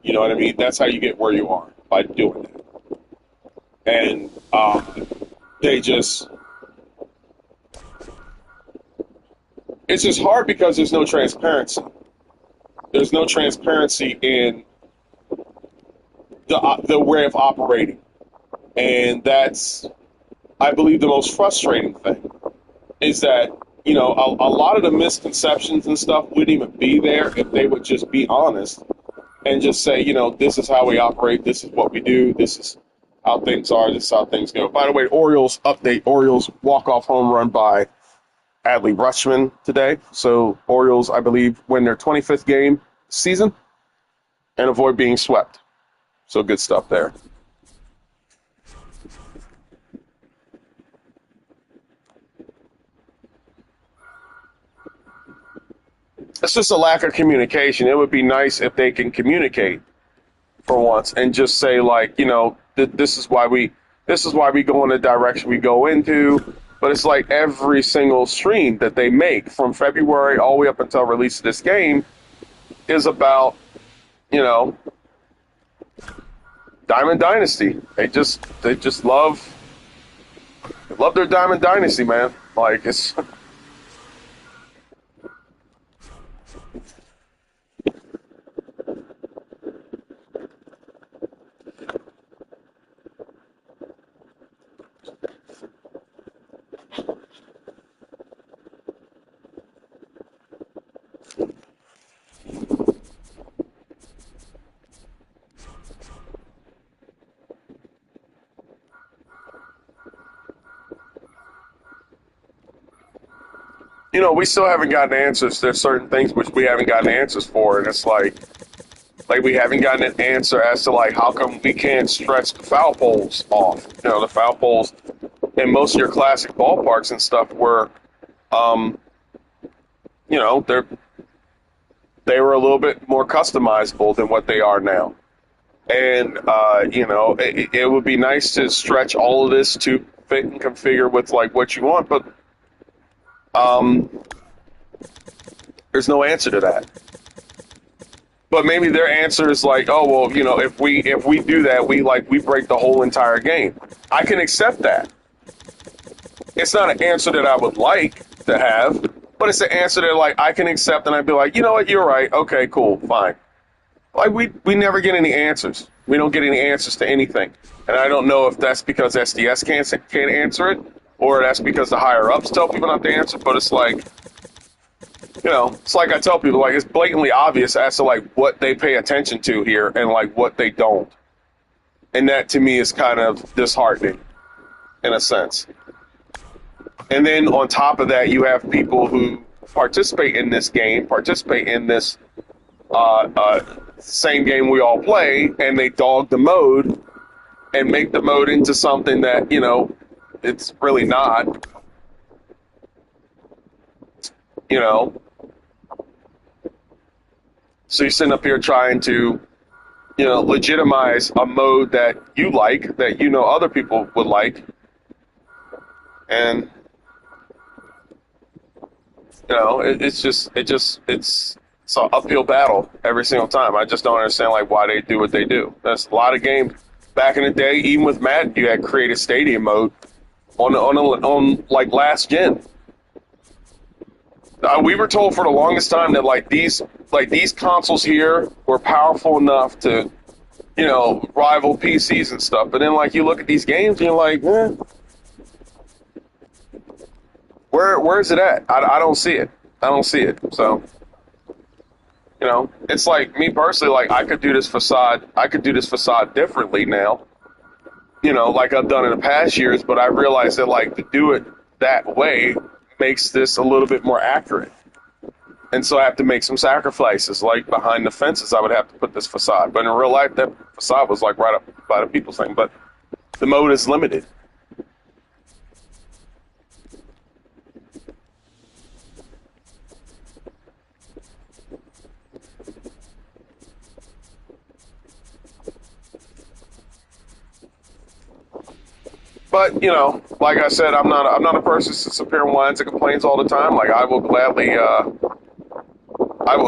You know what I mean? That's how you get where you are, by doing that. And it's just hard because there's no transparency. There's no transparency in the way of operating. And that's, I believe, the most frustrating thing is that, a lot of the misconceptions and stuff wouldn't even be there if they would just be honest and just say, this is how we operate, this is what we do, this is how things are, this is how things go. By the way, Orioles update, Orioles walk-off home run by Adley Rutschman today. So Orioles, I believe, win their 25th game season and avoid being swept. So good stuff there. It's just a lack of communication. It would be nice if they can communicate for once and just say, like, this is why we go in the direction we go into. But it's like every single stream that they make from February all the way up until release of this game is about, Diamond Dynasty. They just love their Diamond Dynasty, man. Like, it's we still haven't gotten answers. There's certain things which we haven't gotten answers for, and it's like we haven't gotten an answer as to like how come we can't stretch the foul poles off. The foul poles in most of your classic ballparks and stuff were, they were a little bit more customizable than what they are now. And it would be nice to stretch all of this to fit and configure with like what you want, but there's no answer to that. But maybe their answer is like, oh well, if we do that, we break the whole entire game. I can accept that. It's not an answer that I would like to have, but it's an answer that like I can accept, and I'd be like, you know what, you're right. Okay, cool, fine. Like we never get any answers. We don't get any answers to anything, and I don't know if that's because SDS can't answer it, or that's because the higher ups tell people not to answer. But it's like, it's like I tell people, like it's blatantly obvious as to like what they pay attention to here and like what they don't, and that to me is kind of disheartening, in a sense. And then on top of that, you have people who participate in this game, participate in this same game we all play, and they dog the mode and make the mode into something that, it's really not. you know. So you're sitting up here trying to, legitimize a mode that you like, that other people would like, and it's an uphill battle every single time. I just don't understand like why they do what they do. There's a lot of games back in the day, even with Madden, you had creative stadium mode on like last gen. We were told for the longest time that these consoles here were powerful enough to rival PCs and stuff. But then you look at these games and you're like, where's it at? I don't see it. I don't see it. So it's like me personally, I could do this facade. I could do this facade differently now. Like I've done in the past years, but I realized that to do it that way makes this a little bit more accurate. And so I have to make some sacrifices, like behind the fences, I would have to put this facade. But in real life, that facade was right up by the people's thing. But the mode is limited. But like I said, I'm not a person who sits up here and whines and complains all the time. I will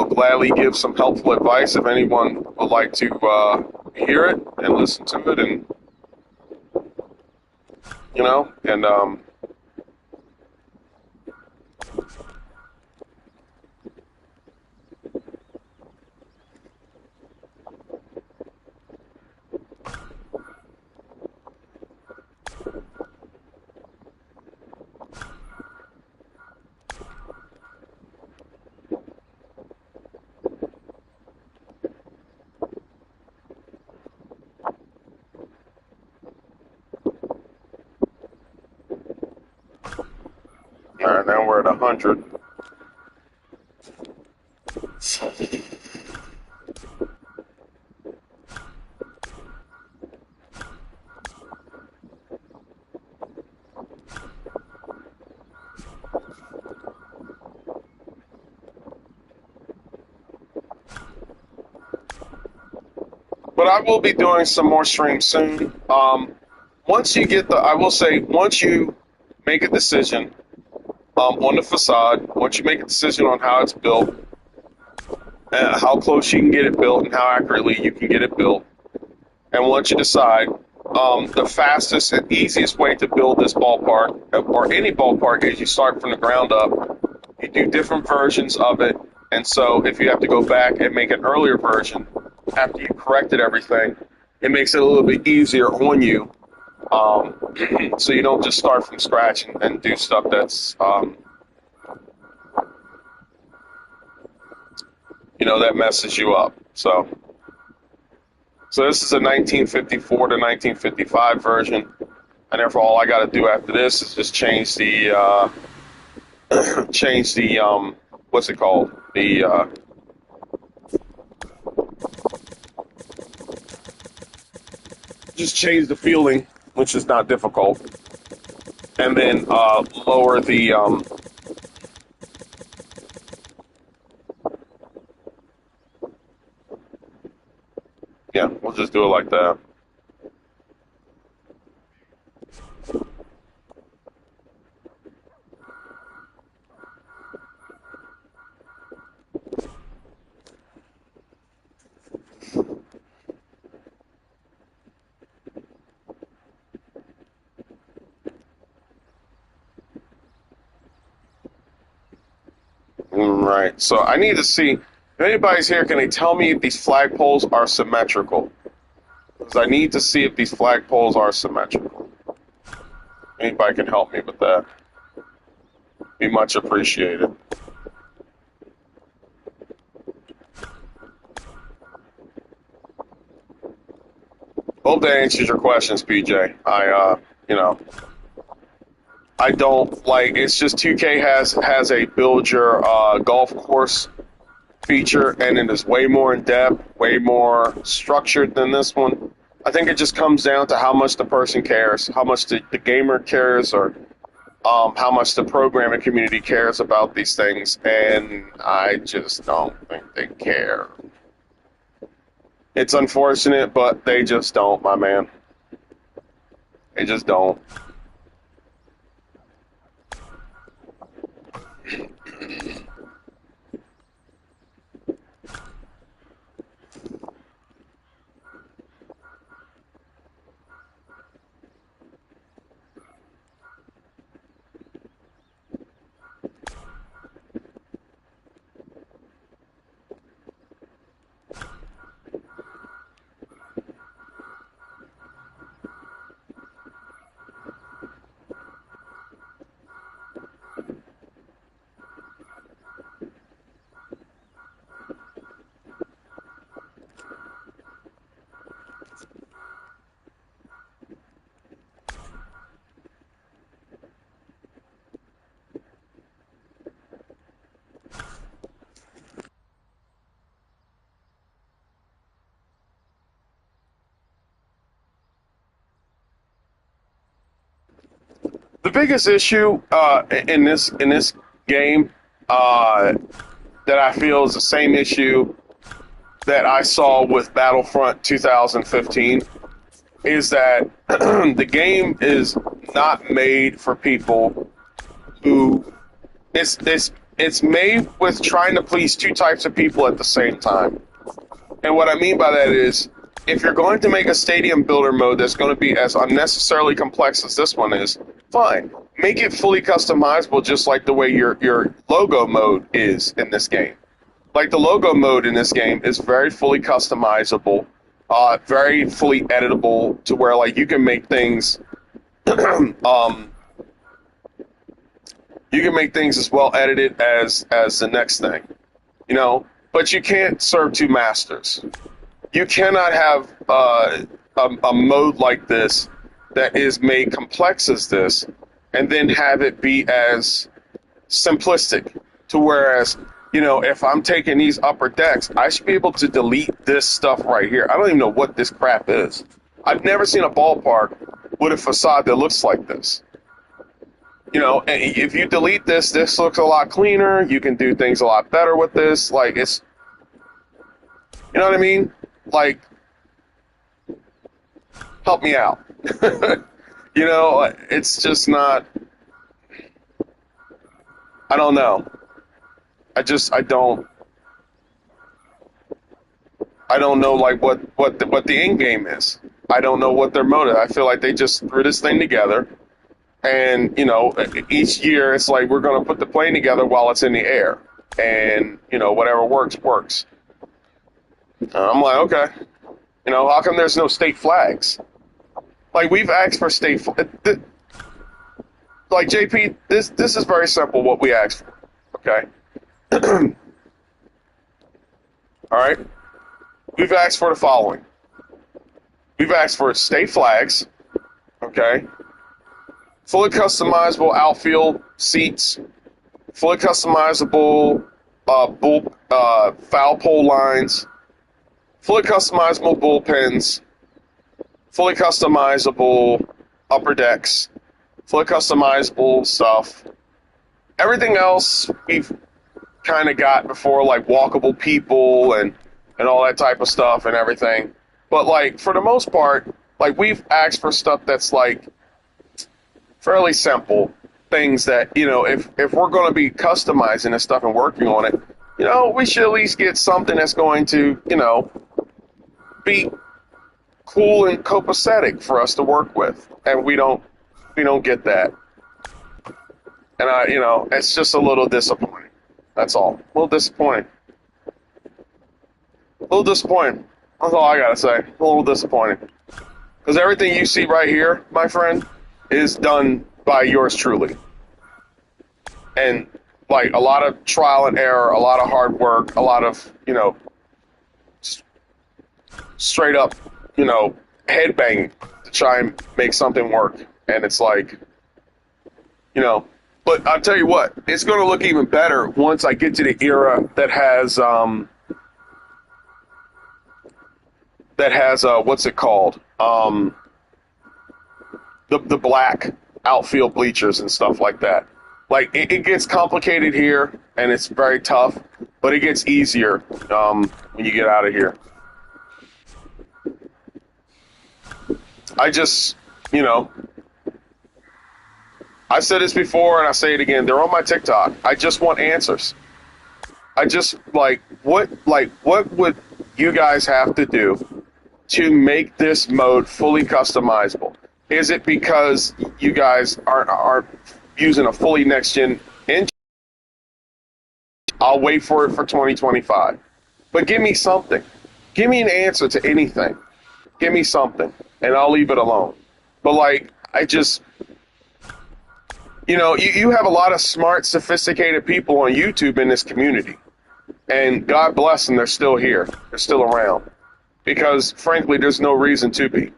gladly give some helpful advice if anyone would like to hear it and listen to it, and all right, now we're at 100. But I will be doing some more streams soon. Once you make a decision on the facade, once you make a decision on how it's built, how close you can get it built, and how accurately you can get it built, and once you decide, the fastest and easiest way to build this ballpark, or any ballpark, is you start from the ground up. You do different versions of it, and so if you have to go back and make an earlier version after you corrected everything, it makes it a little bit easier on you. So you don't just start from scratch and do stuff that's, that messes you up. So this is a 1954 to 1955 version, and therefore all I got to do after this is just change the what's it called? Just change the feeling, which is not difficult, and then lower the yeah, we'll just do it like that. Right. So I need to see if anybody's here. Can they tell me if these flagpoles are symmetrical? Because I need to see if these flagpoles are symmetrical. Anybody can help me with that. Be much appreciated. Hope that answers your questions, PJ. I don't like. It's just 2K has a build your golf course feature, and it is way more in depth, way more structured than this one. I think it just comes down to how much the person cares, how much the gamer cares, or how much the programming community cares about these things, and I just don't think they care. It's unfortunate, but they just don't, my man. They just don't. The biggest issue in this game that I feel is the same issue that I saw with Battlefront 2015 is that the game is not made for people who it's made with trying to please two types of people at the same time. And what I mean by that is, if you're going to make a stadium builder mode that's going to be as unnecessarily complex as this one is, fine. Make it fully customizable, just like the way your logo mode is in this game. Like the logo mode in this game is very fully customizable, very fully editable, to where like you can make things, you can make things as well edited as the next thing, you know. But you can't serve two masters. You cannot have a mode like this that is made complex as this, and then have it be as simplistic. To whereas, you know, if I'm taking these upper decks, I should be able to delete this stuff right here. I don't even know what this crap is. I've never seen a ballpark with a facade that looks like this. You know, and if you delete this, this looks a lot cleaner. You can do things a lot better with this. Like, it's, you know what I mean? Like, help me out. You know, it's just not, I don't know. I don't know like what the end game is. I don't know what their motive. I feel like they just threw this thing together, and you know, each year it's like we're going to put the plane together while it's in the air, and you know, whatever works. I'm like, okay, you know, how come there's no state flags? Like, we've asked for state flags. Like, JP, this is very simple what we asked for, okay? All right? We've asked for the following. We've asked for state flags, okay? Fully customizable outfield seats, fully customizable foul pole lines, fully customizable bullpens, fully customizable upper decks, fully customizable stuff. Everything else we've kind of got before, like walkable people and all that type of stuff and everything. But like, for the most part, like, we've asked for stuff that's like fairly simple things that, you know, if we're going to be customizing this stuff and working on it, you know, we should at least get something that's going to, you know, be cool and copacetic for us to work with, and we don't get that. And you know, it's just a little disappointing. That's all. A little disappointing. That's all I gotta say. A little disappointing. Because everything you see right here, my friend, is done by yours truly. And like, a lot of trial and error, a lot of hard work, a lot of, you know, straight up, you know, headbanging to try and make something work. And it's like, you know, but I'll tell you what, it's going to look even better once I get to the era that has what's it called? The black outfield bleachers and stuff like that. Like it gets complicated here, and it's very tough, but it gets easier when you get out of here. I just, I said this before and I say it again. They're on my TikTok. I just want answers. I just what would you guys have to do to make this mode fully customizable? Is it because you guys aren't using a fully next gen engine? I'll wait for it for 2025. But give me something. Give me an answer to anything. Give me something, and I'll leave it alone. But I just, you have a lot of smart, sophisticated people on YouTube in this community. And God bless them, they're still here. They're still around. Because, frankly, there's no reason to be.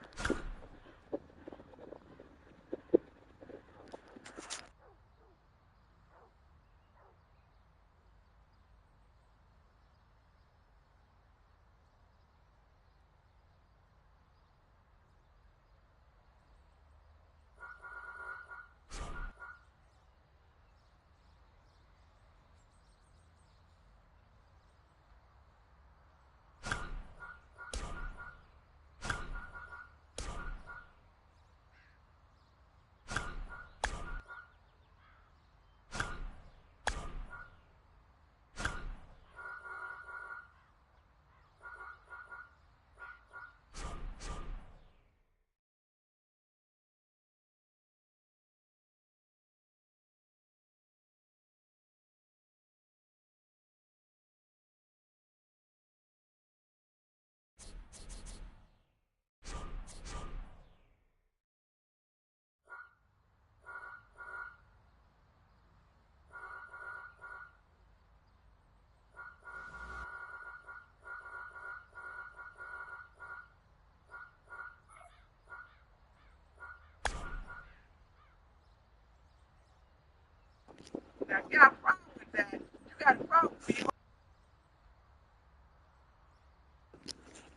Now, if you got a problem with that, you got a problem with me.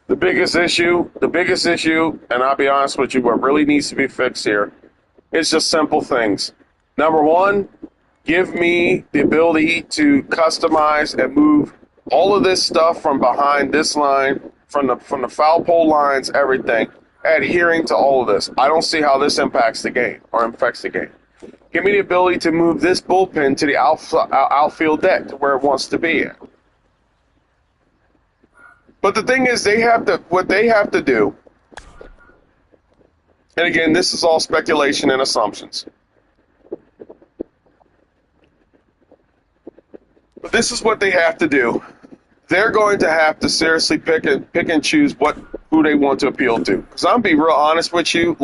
The biggest issue, and I'll be honest with you, what really needs to be fixed here is just simple things. Number one, give me the ability to customize and move all of this stuff from behind this line, from the foul pole lines, everything, adhering to all of this. I don't see how this impacts the game or affects the game. Give me the ability to move this bullpen to the outfield deck to where it wants to be at. But the thing is, what they have to do, and again, this is all speculation and assumptions. But this is what they have to do. They're going to have to seriously pick and choose who they want to appeal to. Because I'm gonna be real honest with you,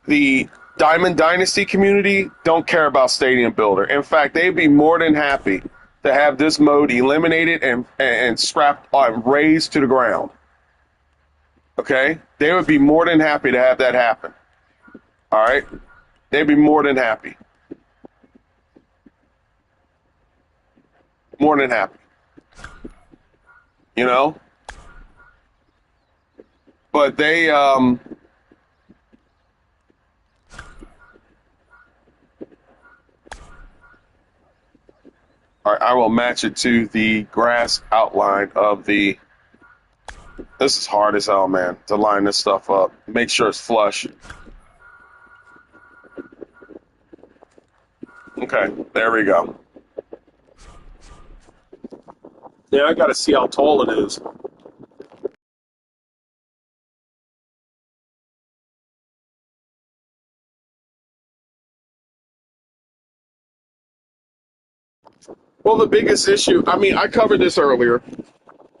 the Diamond Dynasty community don't care about Stadium Builder. In fact, they'd be more than happy to have this mode eliminated and scrapped and razed to the ground. Okay? They would be more than happy to have that happen. All right? They'd be more than happy. More than happy. But they, all right, I will match it to the grass outline of the. This is hard as hell, man, to line this stuff up. Make sure it's flush. Okay, there we go. Yeah, I got to see how tall it is. Well, the biggest issue, I covered this earlier,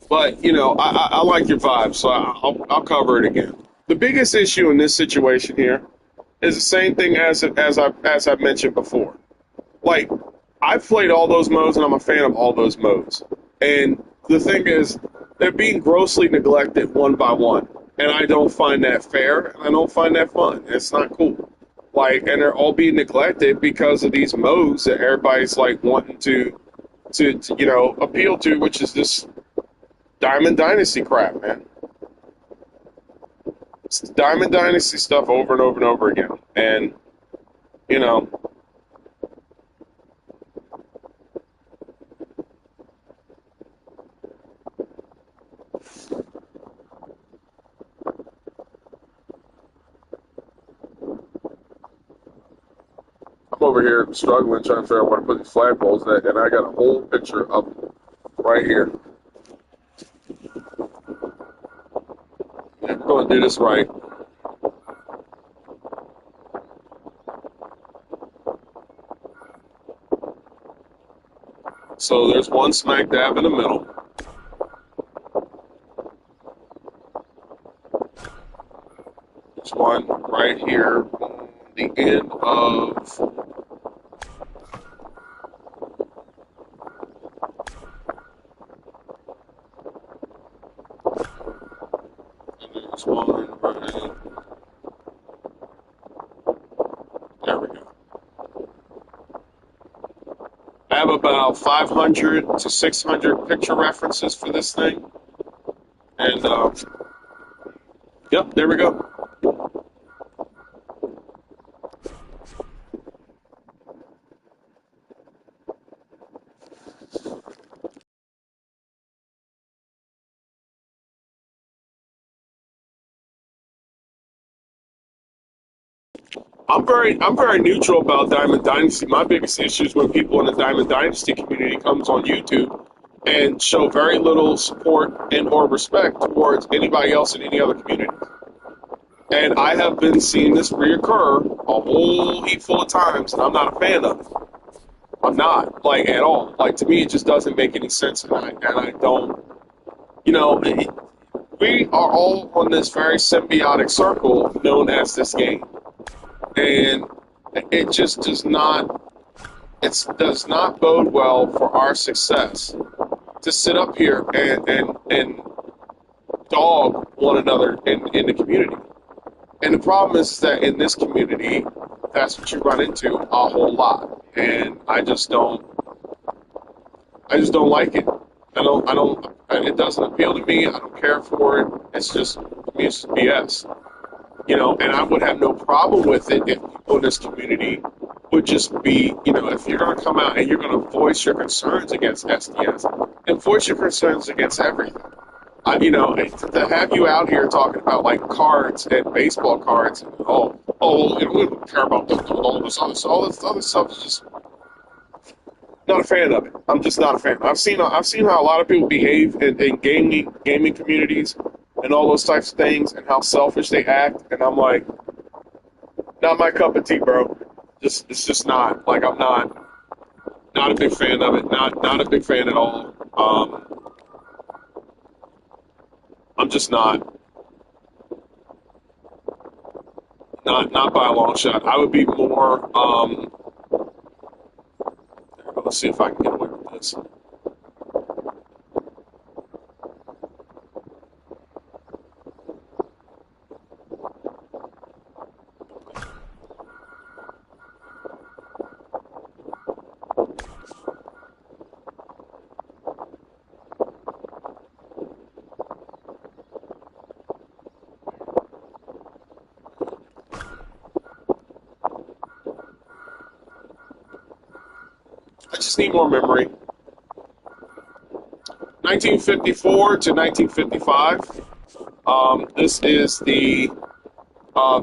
but, I like your vibe, so I'll cover it again. The biggest issue in this situation here is the same thing as I've mentioned before. I've played all those modes, and I'm a fan of all those modes. And the thing is, they're being grossly neglected one by one. And I don't find that fair, and I don't find that fun. It's not cool. And they're all being neglected because of these modes that everybody's, wanting to appeal to, which is this Diamond Dynasty crap, man. It's Diamond Dynasty stuff over and over and over again. And You know, I'm over here struggling trying to figure out where to put these flagpoles at, and I got a whole picture of right here. And we're going to do this right. So there's one smack dab in the middle. There's one right here on the end of. And there's one right. There we go. I have about 500 to 600 picture references for this thing. And, yep, there we go. I'm very neutral about Diamond Dynasty. My biggest issue is when people in the Diamond Dynasty community comes on YouTube and show very little support and or respect towards anybody else in any other community. And I have been seeing this reoccur a whole heap full of times, and I'm not a fan of it. I'm not, like, at all. Like, to me, it just doesn't make any sense, and I don't, you know, we are all on this very symbiotic circle known as this game. And it just does not bode well for our success to sit up here and dog one another in the community. And the problem is that in this community, that's what you run into a whole lot. And I just don't like it. It doesn't appeal to me. I don't care for it. To me, it's just BS. And I would have no problem with it if people in this community would just be, if you're going to come out and you're going to voice your concerns against SDS, then voice your concerns against everything. To have you out here talking about like cards and baseball cards, and we don't care about all this other stuff is just not a fan of it. I'm just not a fan. I've seen how a lot of people behave in gaming communities and all those types of things, and how selfish they act, and I'm like, not my cup of tea, bro. It's just not. Like, I'm not a big fan of it. Not a big fan at all. I'm just not by a long shot. I would be more. Let's see if I can get away with this. I just need more memory. 1954 to 1955. This is the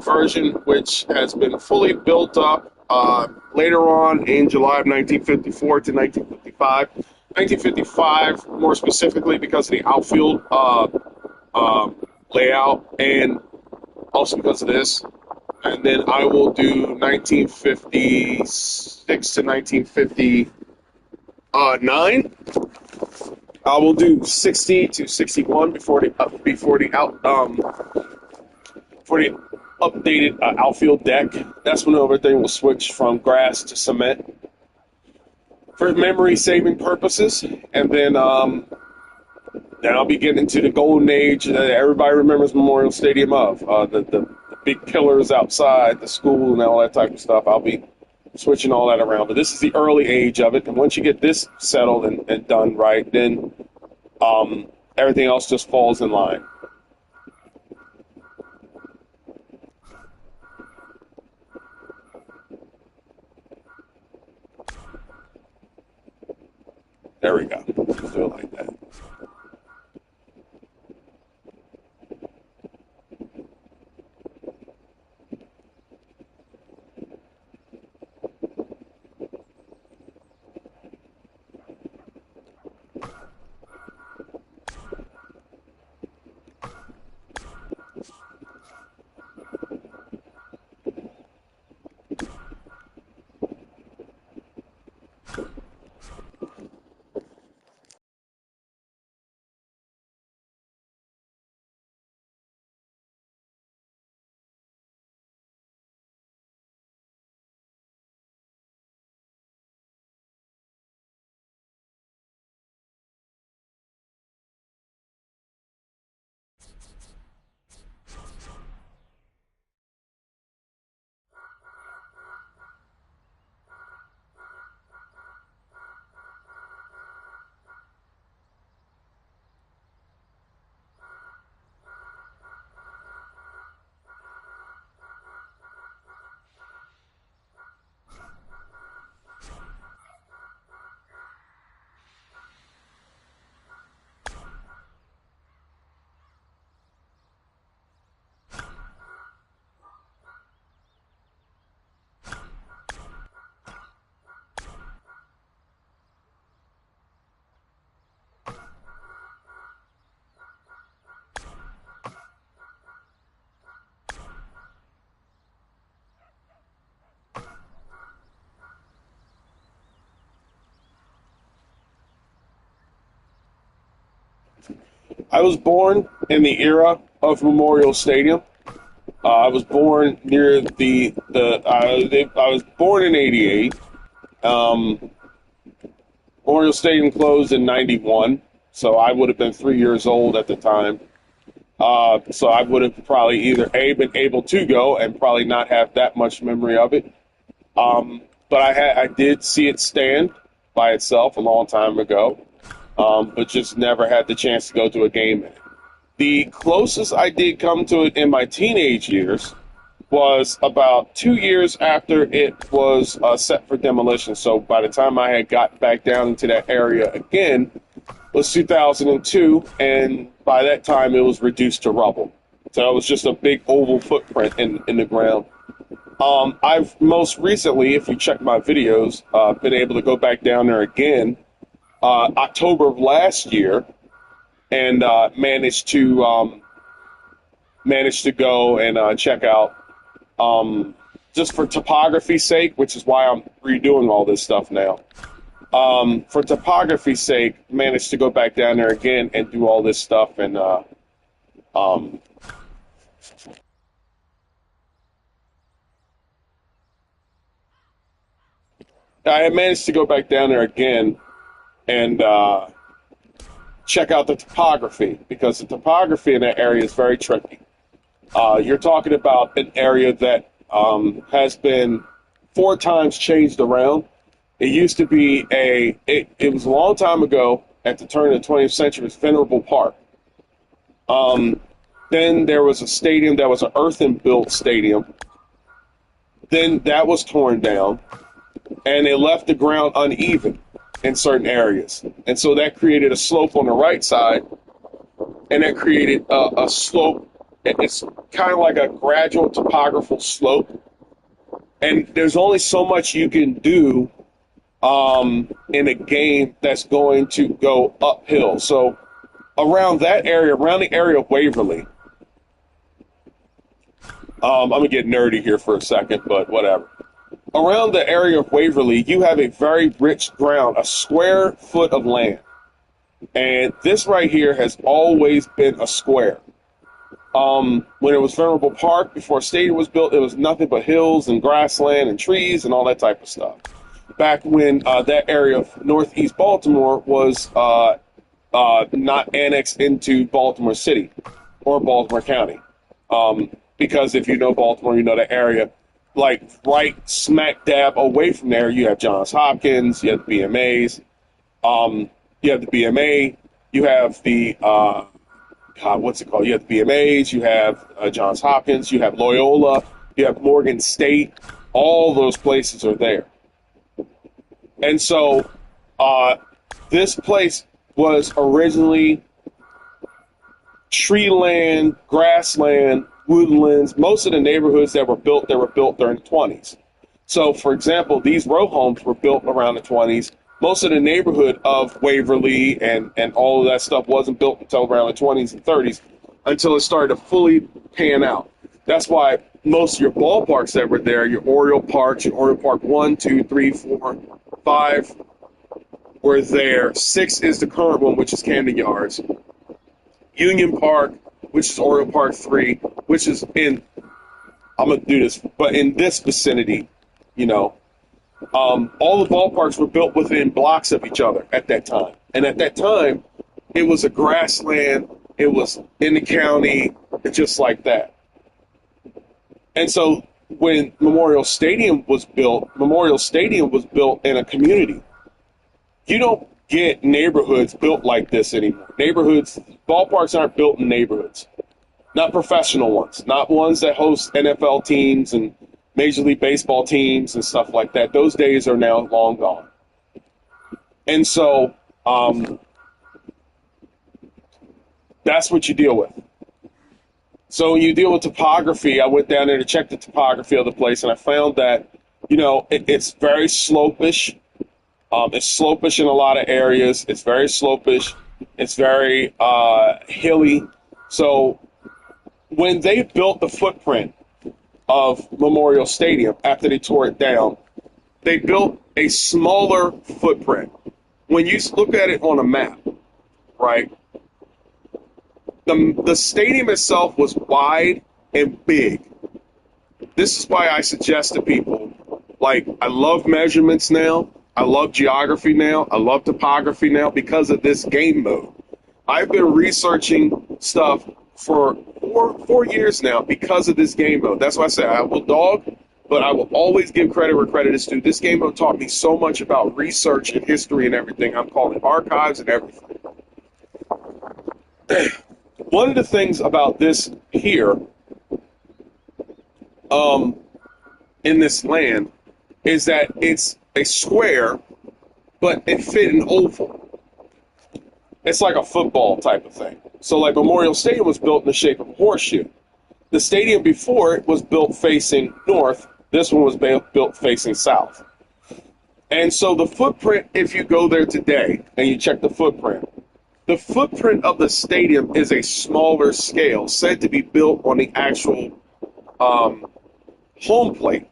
version which has been fully built up later on in July of 1954 to 1955. 1955, more specifically, because of the outfield layout, and also because of this. And then I will do 1956 to 1959. I will do 60 to 61 before the updated outfield deck. That's when everything will switch from grass to cement for memory saving purposes. And then I'll be getting into the golden age that everybody remembers Memorial Stadium of. The big pillars outside the school and all that type of stuff. I'll be switching all that around. But this is the early age of it. And once you get this settled and done right, then everything else just falls in line. There we go. Let's do it like that. I was born in the era of Memorial Stadium. I was born near I was born in '88. Um, Memorial Stadium closed in '91, so I would have been 3 years old at the time. So I would have probably either been able to go and probably not have that much memory of it. But I did see it stand by itself a long time ago, but just never had the chance to go to a game. The closest I did come to it in my teenage years was about 2 years after it was set for demolition. So by the time I had got back down into that area again was 2002, and by that time it was reduced to rubble. So it was just a big oval footprint in the ground. I've most recently, if you check my videos, been able to go back down there again October of last year, and managed to go and check out, just for topography's sake, which is why I'm redoing all this stuff now. For topography's sake, managed to go back down there again and do all this stuff, and I had managed to go back down there again and check out the topography, because the topography in that area is very tricky. You're talking about an area that has been 4 times changed around. It used to be it was a long time ago at the turn of the 20th century, it was Venerable Park. Then there was a stadium that was an earthen-built stadium. Then that was torn down, and it left the ground uneven in certain areas. And so that created a slope on the right side, and that created a slope. It's kind of like a gradual topographical slope. And there's only so much you can do in a game that's going to go uphill. So around that area, around the area of Waverly, I'm going to get nerdy here for a second, but whatever. Around the area of Waverly, you have a very rich ground, a square foot of land. And this right here has always been a square. When it was Venerable Park, before stadium was built, it was nothing but hills and grassland and trees and all that type of stuff. Back when that area of northeast Baltimore was not annexed into Baltimore City or Baltimore County. Because if you know Baltimore, you know the area. Like right smack dab away from there, you have Johns Hopkins, you have the BMAs, you have the BMA, you have the what's it called? You have the BMAs, you have Johns Hopkins, you have Loyola, you have Morgan State. All those places are there, and so This place was originally tree land, grassland, woodlands. Most of the neighborhoods that were built during the 20s. So, for example, these row homes were built around the 20s. Most of the neighborhood of Waverly and all of that stuff wasn't built until around the 20s and 30s, until it started to fully pan out. That's why most of your ballparks that were there, your Oriole Parks, your Oriole Park 1, 2, 3, 4, 5 were there. 6 is the current one, which is Camden Yards. Union Park, which is Oriole Park 3, which is in, I'm going to do this, but in this vicinity, you know, all the ballparks were built within blocks of each other at that time. And at that time, it was a grassland, it was in the county, just like that. And so when Memorial Stadium was built in a community. You don't get neighborhoods built like this anymore. Ballparks aren't built in neighborhoods. Not professional ones, not ones that host NFL teams and Major League Baseball teams and stuff like that. Those days are now long gone. And so that's what you deal with. So when you deal with topography, I went down there to check the topography of the place, and I found that, you know, it's very slopish. It's slopish in a lot of areas. It's very slopish. It's very hilly. So when they built the footprint of Memorial Stadium after they tore it down, they built a smaller footprint. When you look at it on a map, right, the stadium itself was wide and big. This is why I suggest to people, like, I love measurements now. I love geography now. I love topography now because of this game mode. I've been researching stuff for four years now because of this game mode. That's why I say I will dog, but I will always give credit where credit is due. This game mode taught me so much about research and history and everything. I'm calling archives and everything. One of the things about this here, in this land, is that it's a square, but it fit an oval. It's like a football type of thing. So like Memorial Stadium was built in the shape of a horseshoe. The stadium before it was built facing north. This one was built facing south. And so the footprint, if you go there today and you check the footprint of the stadium is a smaller scale, said to be built on the actual home plate.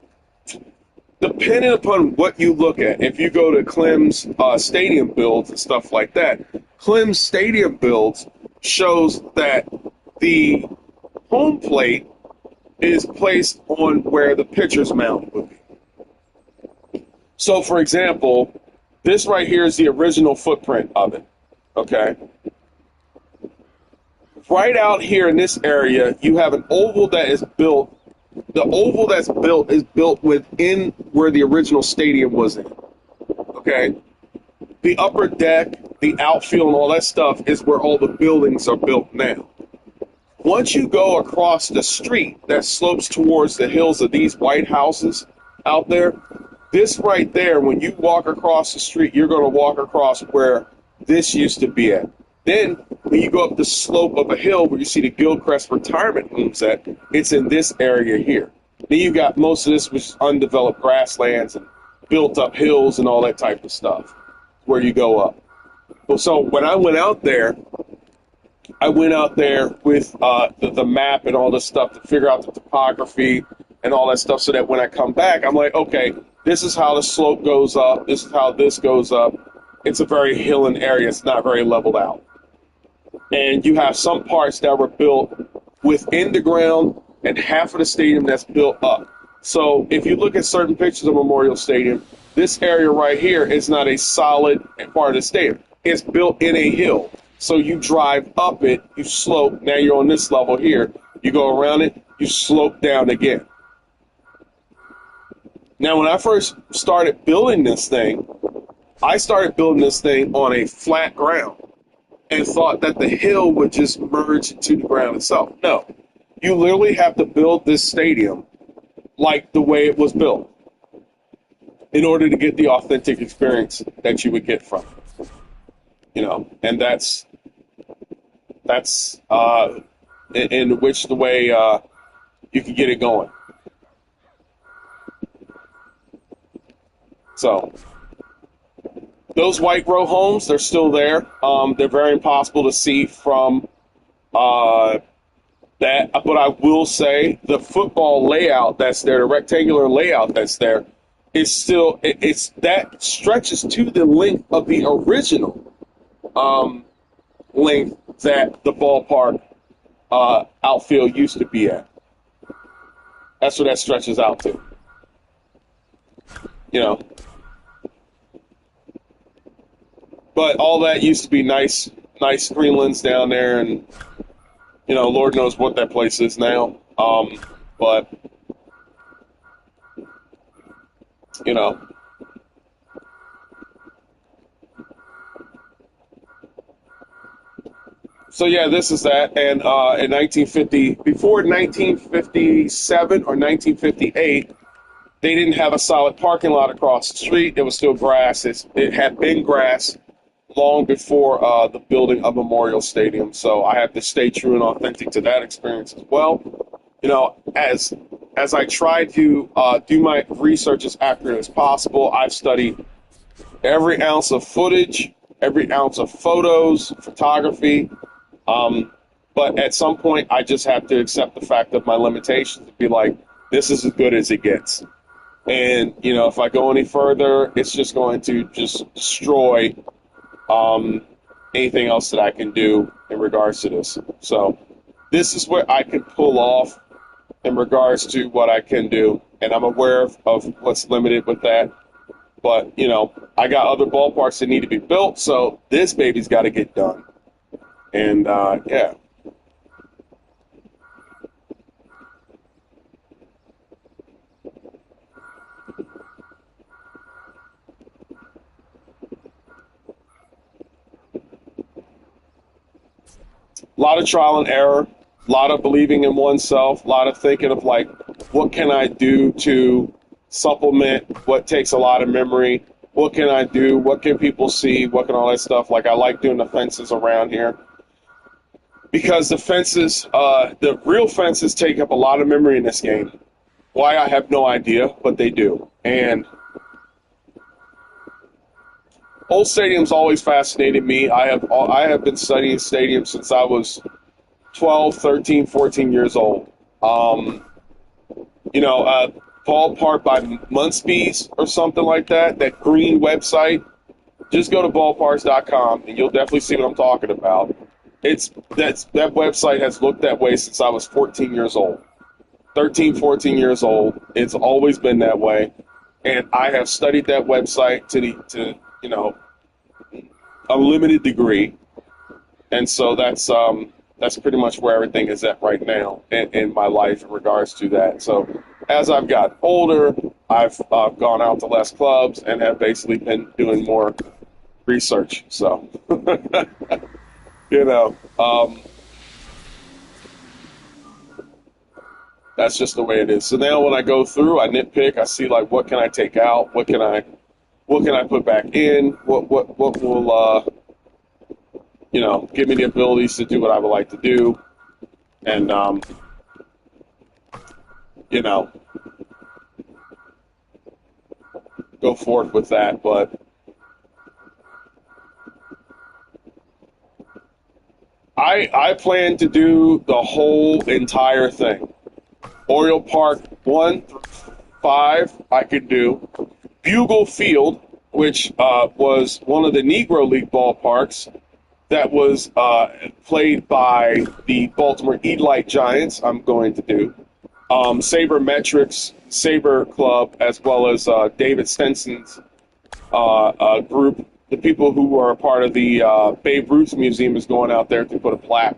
Depending upon what you look at, if you go to Clem's stadium builds and stuff like that, Clem's stadium builds shows that the home plate is placed on where the pitcher's mound would be. So, for example, this right here is the original footprint of it, okay? Right out here in this area, you have an oval that is built. The oval that's built is built within where the original stadium was in, okay? The upper deck, the outfield, and all that stuff is where all the buildings are built now. Once you go across the street that slopes towards the hills of these white houses out there, this right there, when you walk across the street, you're going to walk across where this used to be at. Then, when you go up the slope of a hill where you see the Gilchrist retirement homes at, it's in this area here. Then you got most of this, which is undeveloped grasslands and built up hills and all that type of stuff where you go up. Well, so when I went out there with the map and all this stuff to figure out the topography and all that stuff so that when I come back, I'm like, okay, this is how the slope goes up. This is how this goes up. It's a very hilly area. It's not very leveled out. And you have some parts that were built within the ground and half of the stadium that's built up. So if you look at certain pictures of Memorial Stadium, this area right here is not a solid part of the stadium. It's built in a hill. So you drive up it, you slope. Now you're on this level here. You go around it, you slope down again. Now, when I first started building this thing, I started building this thing on a flat ground and thought that the hill would just merge into the ground itself. No, you literally have to build this stadium like the way it was built in order to get the authentic experience that you would get from it. And that's in which the way you can get it going. So those white row homes, they're still there. They're very impossible to see from that. But I will say the football layout that's there, the rectangular layout that's there, is still it's that stretches to the length of the original length that the ballpark outfield used to be at. That's what that stretches out to. You know. But all that used to be nice Greenlands down there, and Lord knows what that place is now. But so yeah, this is that. And in 1950, before 1957 or 1958, they didn't have a solid parking lot across the street. It was still grass. It had been grass long before the building of Memorial Stadium. So I have to stay true and authentic to that experience as well. As I try to do my research as accurate as possible, I've studied every ounce of footage, every ounce of photos, photography. But at some point, I just have to accept the fact of my limitations and be like, this is as good as it gets. And, if I go any further, it's just going to just destroy anything else that I can do in regards to this. So this is what I can pull off in regards to what I can do. And I'm aware of what's limited with that. But, I got other ballparks that need to be built. So this baby's got to get done. And, yeah. A lot of trial and error, a lot of believing in oneself, a lot of thinking of like, what can I do to supplement what takes a lot of memory? What can I do? What can people see? What can all that stuff? Like, I like doing the fences around here because the fences, the real fences take up a lot of memory in this game. Why, I have no idea, but they do. And old stadiums always fascinated me. I have been studying stadiums since I was 12, 13, 14 years old. Ballpark by Munspies or something like that, that green website. Just go to ballparks.com and you'll definitely see what I'm talking about. That website has looked that way since I was 14 years old. 13, 14 years old. It's always been that way. And I have studied that website to a limited degree, and so that's pretty much where everything is at right now in my life in regards to that. So as I've gotten older, I've gone out to less clubs and have basically been doing more research. So that's just the way it is. So now when I go through, I nitpick. I see like, what can I take out? What can I put back in? What will give me the abilities to do what I would like to do, and go forth with that. But I plan to do the whole entire thing. Oriole Park 1 through 5 I could do. Bugle Field, which was one of the Negro League ballparks that was played by the Baltimore Elite Giants, I'm going to do. Sabermetrics Saber Club, as well as David Stenson's group. The people who are a part of the Babe Ruth Museum is going out there to put a plaque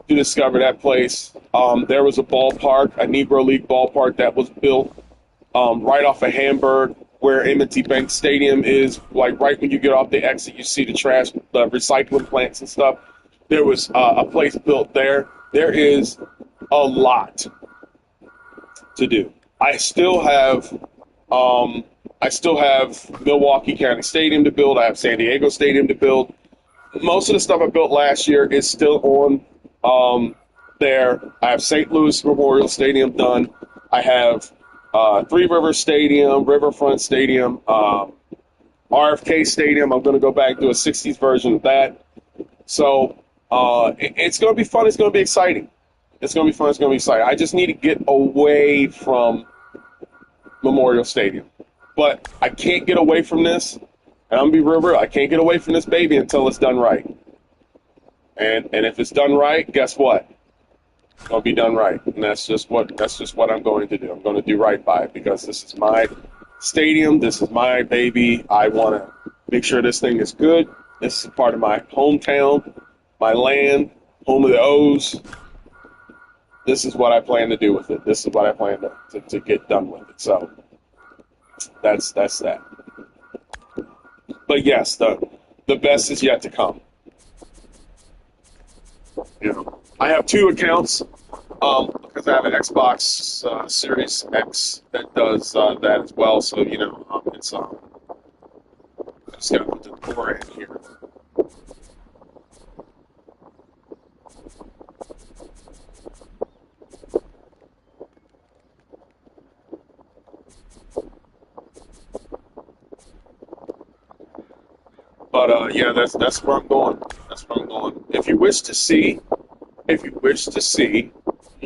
to discover that place. There was a ballpark, a Negro League ballpark that was built right off of Hamburg, where M&T Bank Stadium is. Like right when you get off the exit, you see the trash, the recycling plants and stuff. There was a place built there. There is a lot to do. I still have Milwaukee County Stadium to build. I have San Diego Stadium to build. most of the stuff I built last year is still on there. I have St. Louis Memorial Stadium done. I have Three Rivers Stadium, Riverfront Stadium, RFK Stadium. I'm going to go back to a 60s version of that. So it's going to be fun. It's going to be exciting. It's going to be fun. It's going to be exciting. I just need to get away from Memorial Stadium. But I can't get away from this. And I'm going to be real. I can't get away from this baby until it's done right. And if it's done right, guess what? It's going to be done right. And that's just what I'm going to do. I'm going to do right by it because this is my stadium. This is my baby. I want to make sure this thing is good. This is part of my hometown, my land, home of the O's. This is what I plan to do with it. This is what I plan to get done with it. So that's that. But yes, the best is yet to come. You know, I have two accounts because I have an Xbox Series X that does that as well. So it's I just gotta put the core in here. But yeah, that's where I'm going. That's where I'm going. If you wish to see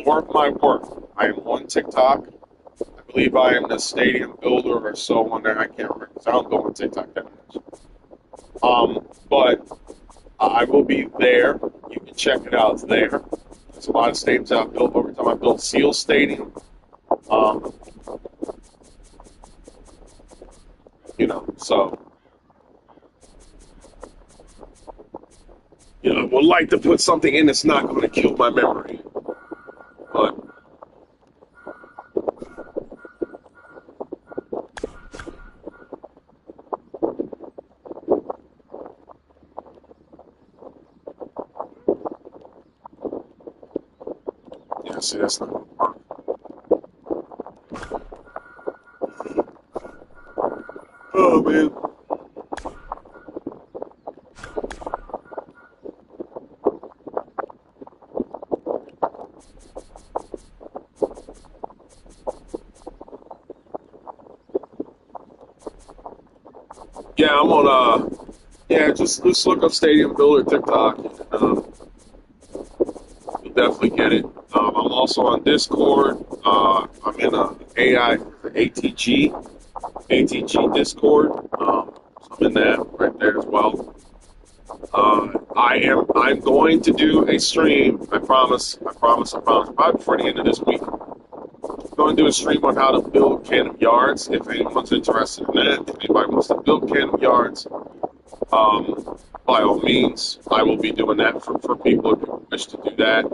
more of my work, I am on TikTok. I believe I am the stadium builder or so on there. I can't remember because I don't go on TikTok that much. But I will be there. You can check it out there. There's a lot of stadiums I've built over time. I built Seal Stadium. So. I would like to put something in that's not going to kill my memory. But yeah, see, that's not going to work. Oh, man. Yeah, I'm on just look up Stadium Builder TikTok. You'll definitely get it. I'm also on Discord. I'm in a ATG Discord. So I'm in that right there as well. I'm going to do a stream. I promise. Probably before the end of this week. I'm going to do a stream on how to build Cannon yards. If anyone's interested in that, if anybody wants to build Cannon yards, by all means, I will be doing that for people who wish to do that.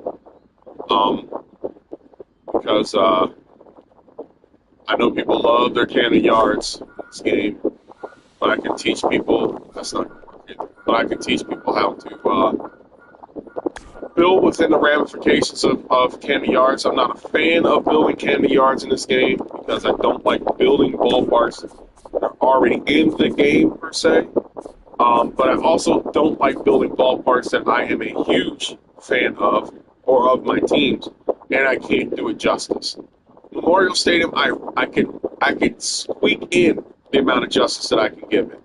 Because I know people love their Cannon yards in this game, but I can teach people. That's not working. But I can teach people how to build within the ramifications of Cannon yards. I'm not a fan of building Cannon yards in this game because I don't like building ballparks that are already in the game per se. But I also don't like building ballparks that I am a huge fan of or of my teams, and I can't do it justice. Memorial Stadium, I could squeak in the amount of justice that I can give it,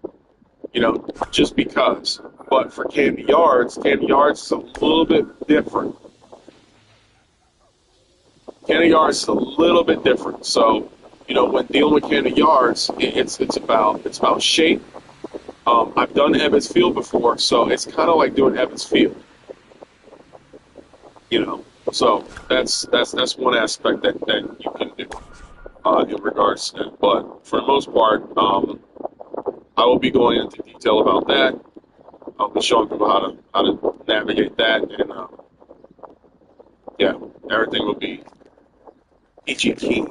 just because. But for Cannon yards is a little bit different. Cannon yards is a little bit different. So, when dealing with Cannon yards, it's about shape. I've done Evans Field before, so it's kind of like doing Evans Field. So that's one aspect that you can do in regards to that. But for the most part, I will be going into detail about that. I'll be showing people how to navigate that, and everything will be peachy keen.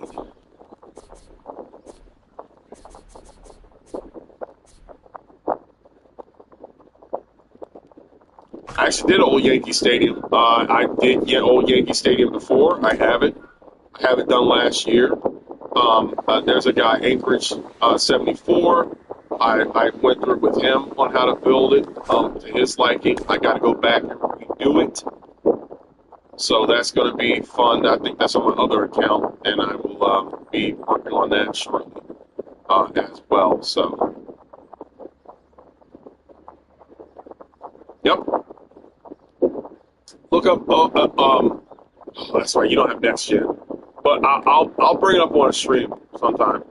I actually did Old Yankee Stadium. I did get Old Yankee Stadium before. I have it. I have it done last year. There's a guy, Anchorage 74. I went through with him on how to build it to his liking. I got to go back and redo it. So that's going to be fun. I think that's on my other account, and I will be working on that shortly as well. So, yep. Look up. Oh, that's right. You don't have Next Gen, but I'll bring it up on a stream sometime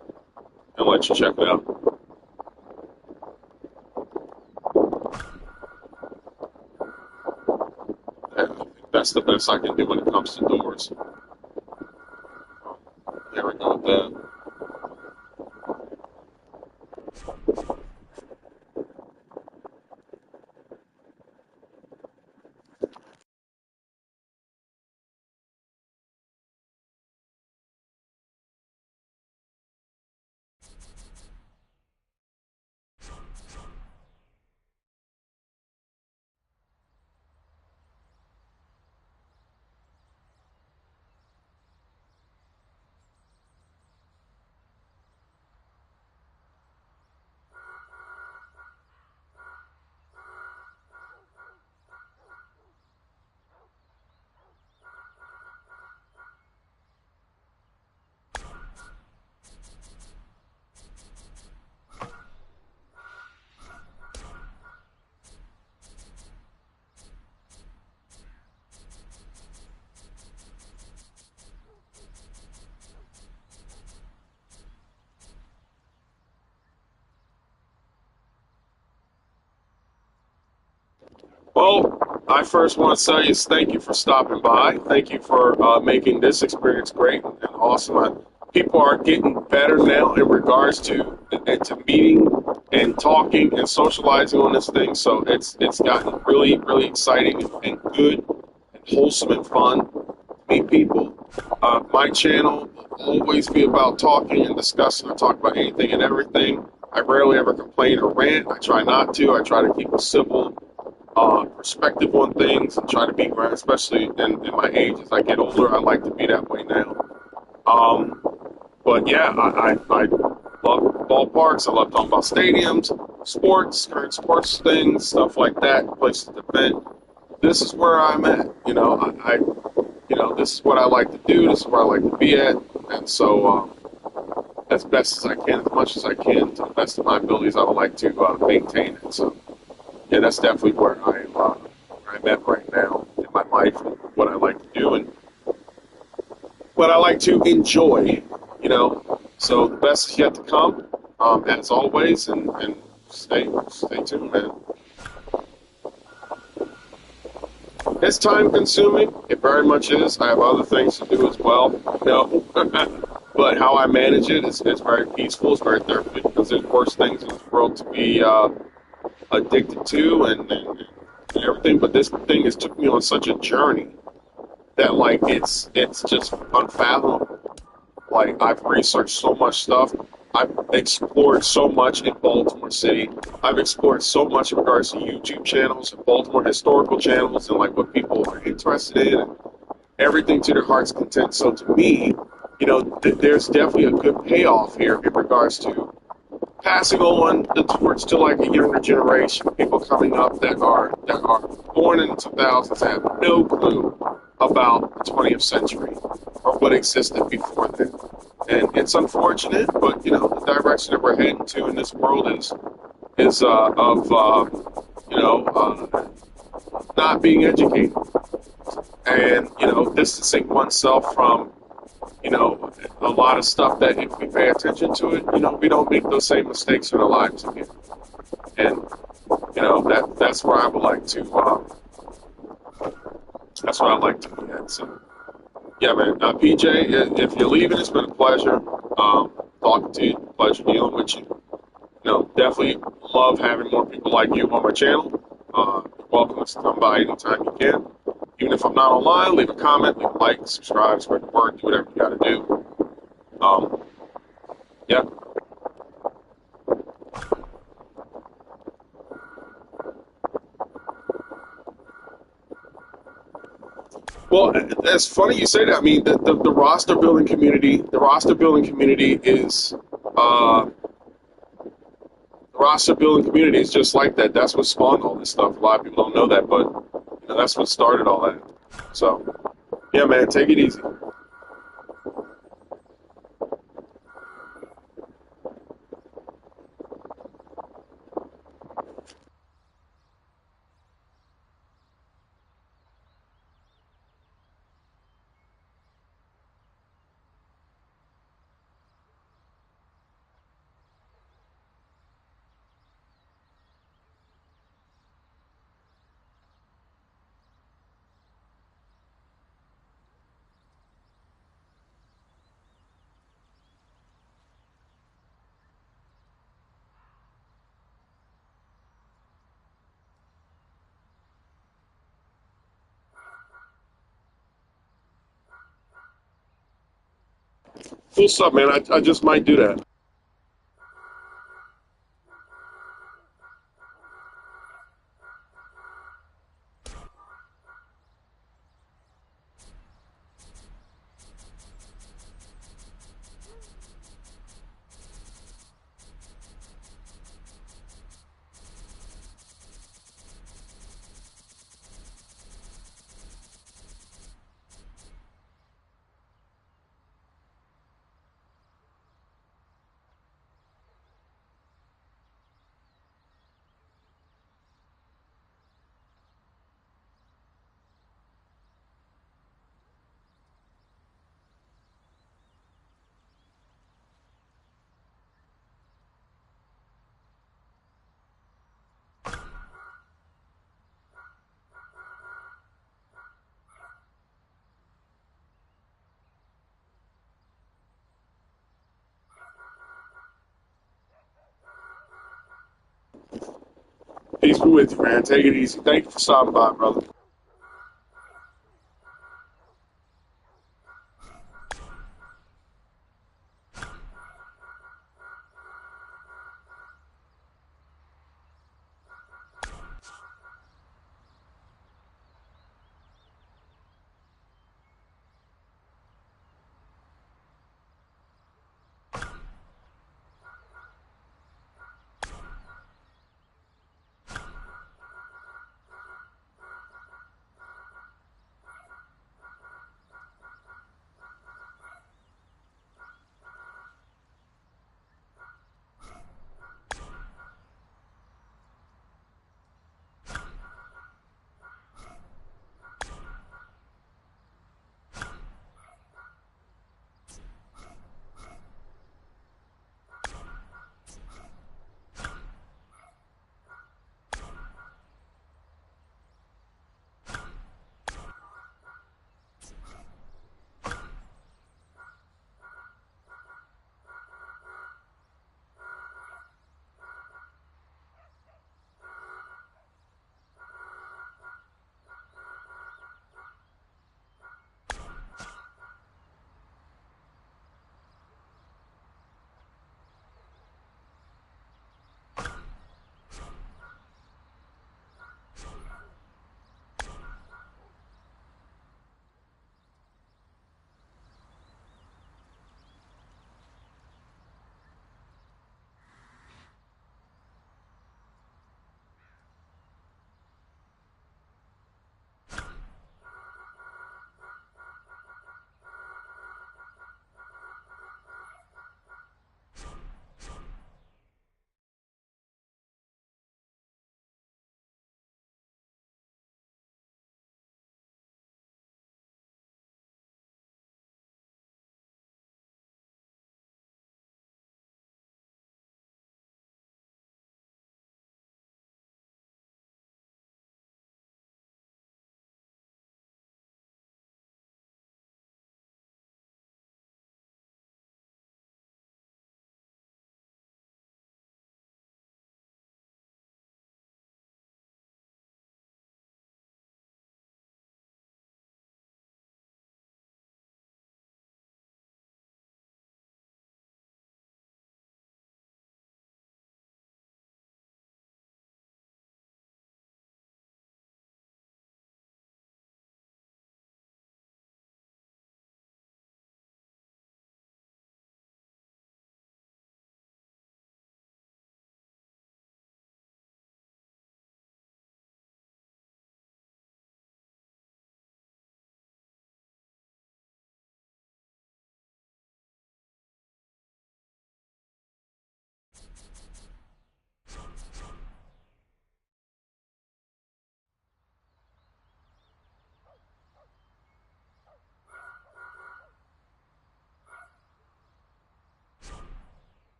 and let you check it out. And I think that's the best I can do when it comes to doors. There we go with that. Well, I first want to say is thank you for stopping by. Thank you for making this experience great and awesome. People are getting better now in regards to meeting and talking and socializing on this thing. So it's gotten really really exciting and good and wholesome and fun to meet people. My channel will always be about talking and discussing. I talk about anything and everything. I rarely ever complain or rant. I try not to. I try to keep a civil perspective on things and try to be grounded, especially in my age. As I get older, I like to be that way now. Um, but yeah, I love ballparks. I love talking about stadiums, sports, current sports things, stuff like that, places to vent. This is where I'm at. This is what I like to do. This is where I like to be at. And so, as best as I can, as much as I can, to the best of my abilities, I would like to maintain it. So, yeah, that's definitely where I'm at right now in my life and what I like to do and what I like to enjoy, So the best is yet to come, as always, and stay tuned, man. It's time consuming. It very much is. I have other things to do as well, but how I manage it is very peaceful. It's very therapeutic because there's worse things in this world to be addicted to and everything. But this thing has took me on such a journey that like it's just unfathomable. Like I've researched so much stuff. I've explored so much in Baltimore City. I've explored so much in regards to YouTube channels and Baltimore historical channels and like what people are interested in and everything to their heart's content. So to me, there's definitely a good payoff here in regards to passing on the torch to like a younger generation, people coming up that are born in the 2000s and have no clue about the 20th century or what existed before then. And it's unfortunate, but the direction that we're heading to in this world is not being educated and distancing oneself from a lot of stuff that if we pay attention to it, we don't make those same mistakes in our lives again. And that's where I would like to. That's what I like to be at. So, yeah, man. PJ, if you're leaving, it's been a pleasure talking to you. Pleasure dealing with you. Definitely love having more people like you on my channel. You're welcome to come by anytime you can. Even if I'm not online, leave a comment, leave a like, subscribe, spread the word, do whatever you got to do. Yeah. Well, it's funny you say that. I mean, the roster building community, is roster building community is just like that. That's what spawned all this stuff. A lot of people don't know that, but that's what started all that. So, yeah, man, take it easy. What's up, man? I just might do that. Peace be with you, man. Take it easy. Thank you for stopping by, brother.